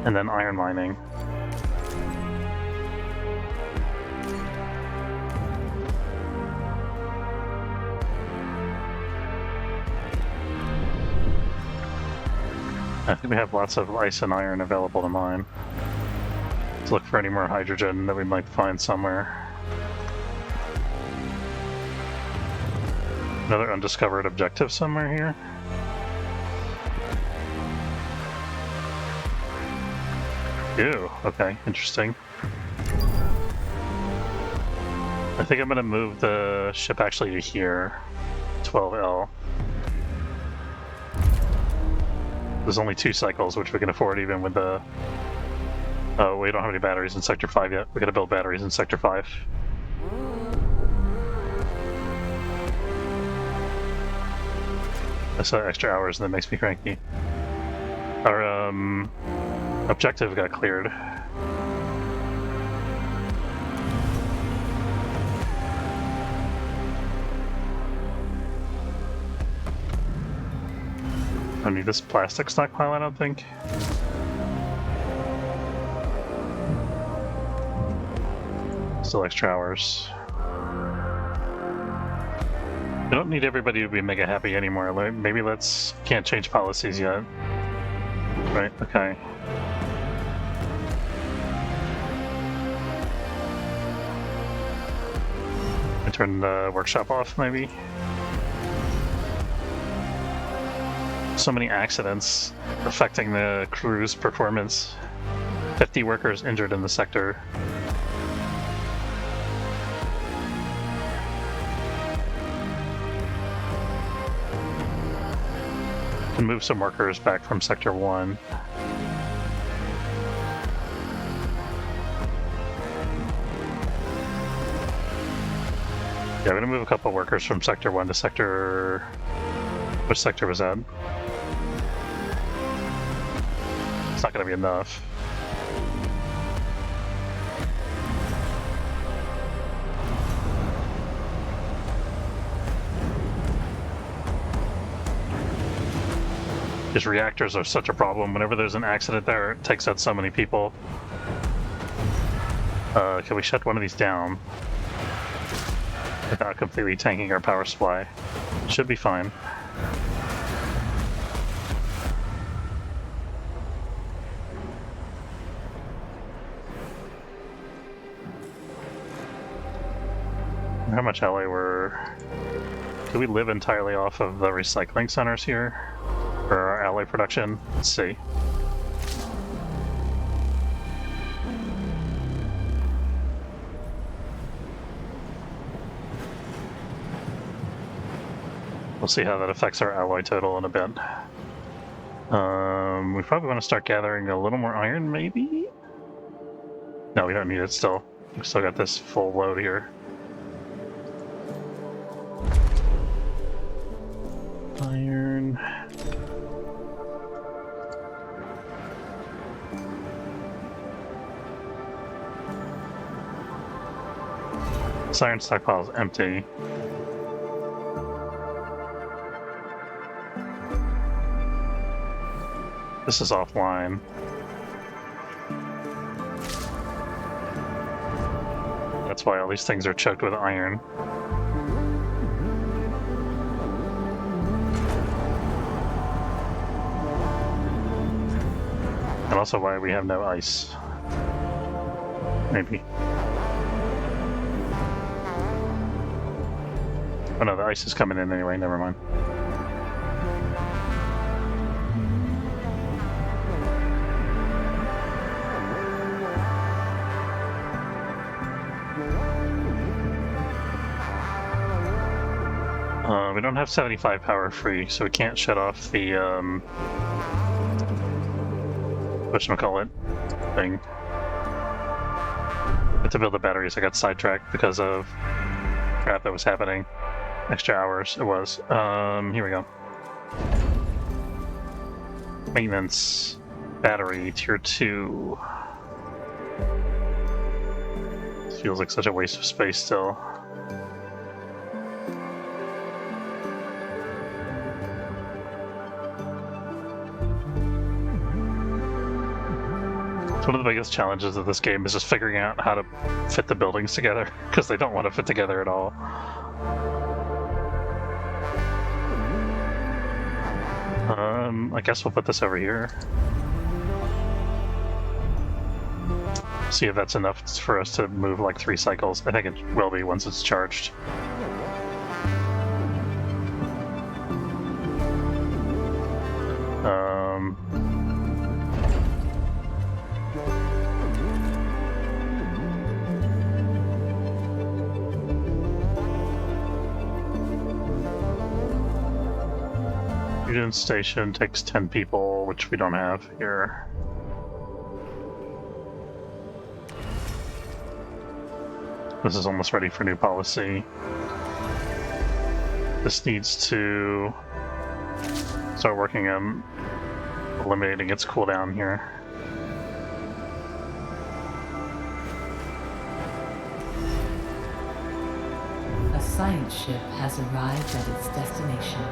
Speaker 1: And then iron mining. I think we have lots of ice and iron available to mine. Let's look for any more hydrogen that we might find somewhere. Another undiscovered objective somewhere here. Ew, okay, interesting. I think I'm gonna move the ship actually to here, 12L. There's only 2 cycles, which we can afford even with the... Oh, we don't have any batteries in Sector 5 yet. We gotta build batteries in Sector 5. I saw extra hours and that makes me cranky. Our, objective got cleared. I don't need this plastic stockpile, I don't think. Still extra hours. We don't need everybody to be mega happy anymore. Like, maybe can't change policies yet. Right, okay. I turn the workshop off, maybe? So many accidents affecting the crew's performance. 50 workers injured in the sector. Can move some workers back from Sector 1. Yeah, I'm gonna move a couple workers from Sector 1 to Sector... Which sector was that? It's not gonna be enough. These reactors are such a problem. Whenever there's an accident there, it takes out so many people. Can we shut one of these down without completely tanking our power supply? Should be fine. How much alloy we're... do we live entirely off of the recycling centers here for our alloy production? Let's see. We'll see how that affects our alloy total in a bit. We probably want to start gathering a little more iron, maybe? No, we don't need it still. We've still got this full load here. Iron. This iron stockpile is empty. This is offline. That's why all these things are choked with iron. And also why we have no ice. Maybe. Oh no, the ice is coming in anyway, never mind. We don't have 75 power free, so we can't shut off the, whatchamacallit thing. I had to build the batteries. I got sidetracked because of crap that was happening. Extra hours it was. Here we go. Maintenance. Battery, tier 2. This feels like such a waste of space still. One of the biggest challenges of this game is just figuring out how to fit the buildings together, because they don't want to fit together at all. I guess we'll put this over here. See if that's enough for us to move like 3 cycles. I think it will be once it's charged. Fusion station takes 10 people, which we don't have here. This is almost ready for new policy. This needs to start working on eliminating its cooldown here.
Speaker 3: A science ship has arrived at its destination.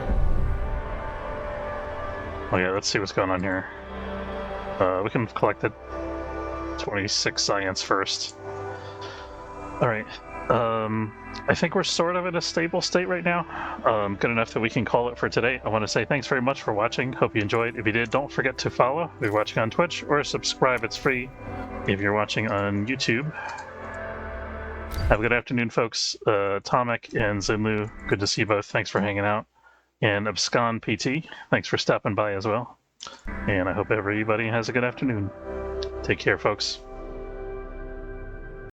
Speaker 1: Oh yeah, let's see what's going on here. We can collect the 26 science first. Alright, I think we're sort of in a stable state right now. Good enough that we can call it for today. I want to say thanks very much for watching. Hope you enjoyed. If you did, don't forget to follow if you're watching on Twitch, or subscribe, it's free if you're watching on YouTube. Have a good afternoon, folks. Tomek and Zinlu, good to see you both. Thanks for hanging out. And Abscon PT, thanks for stopping by as well. And I hope everybody has a good afternoon. Take care, folks.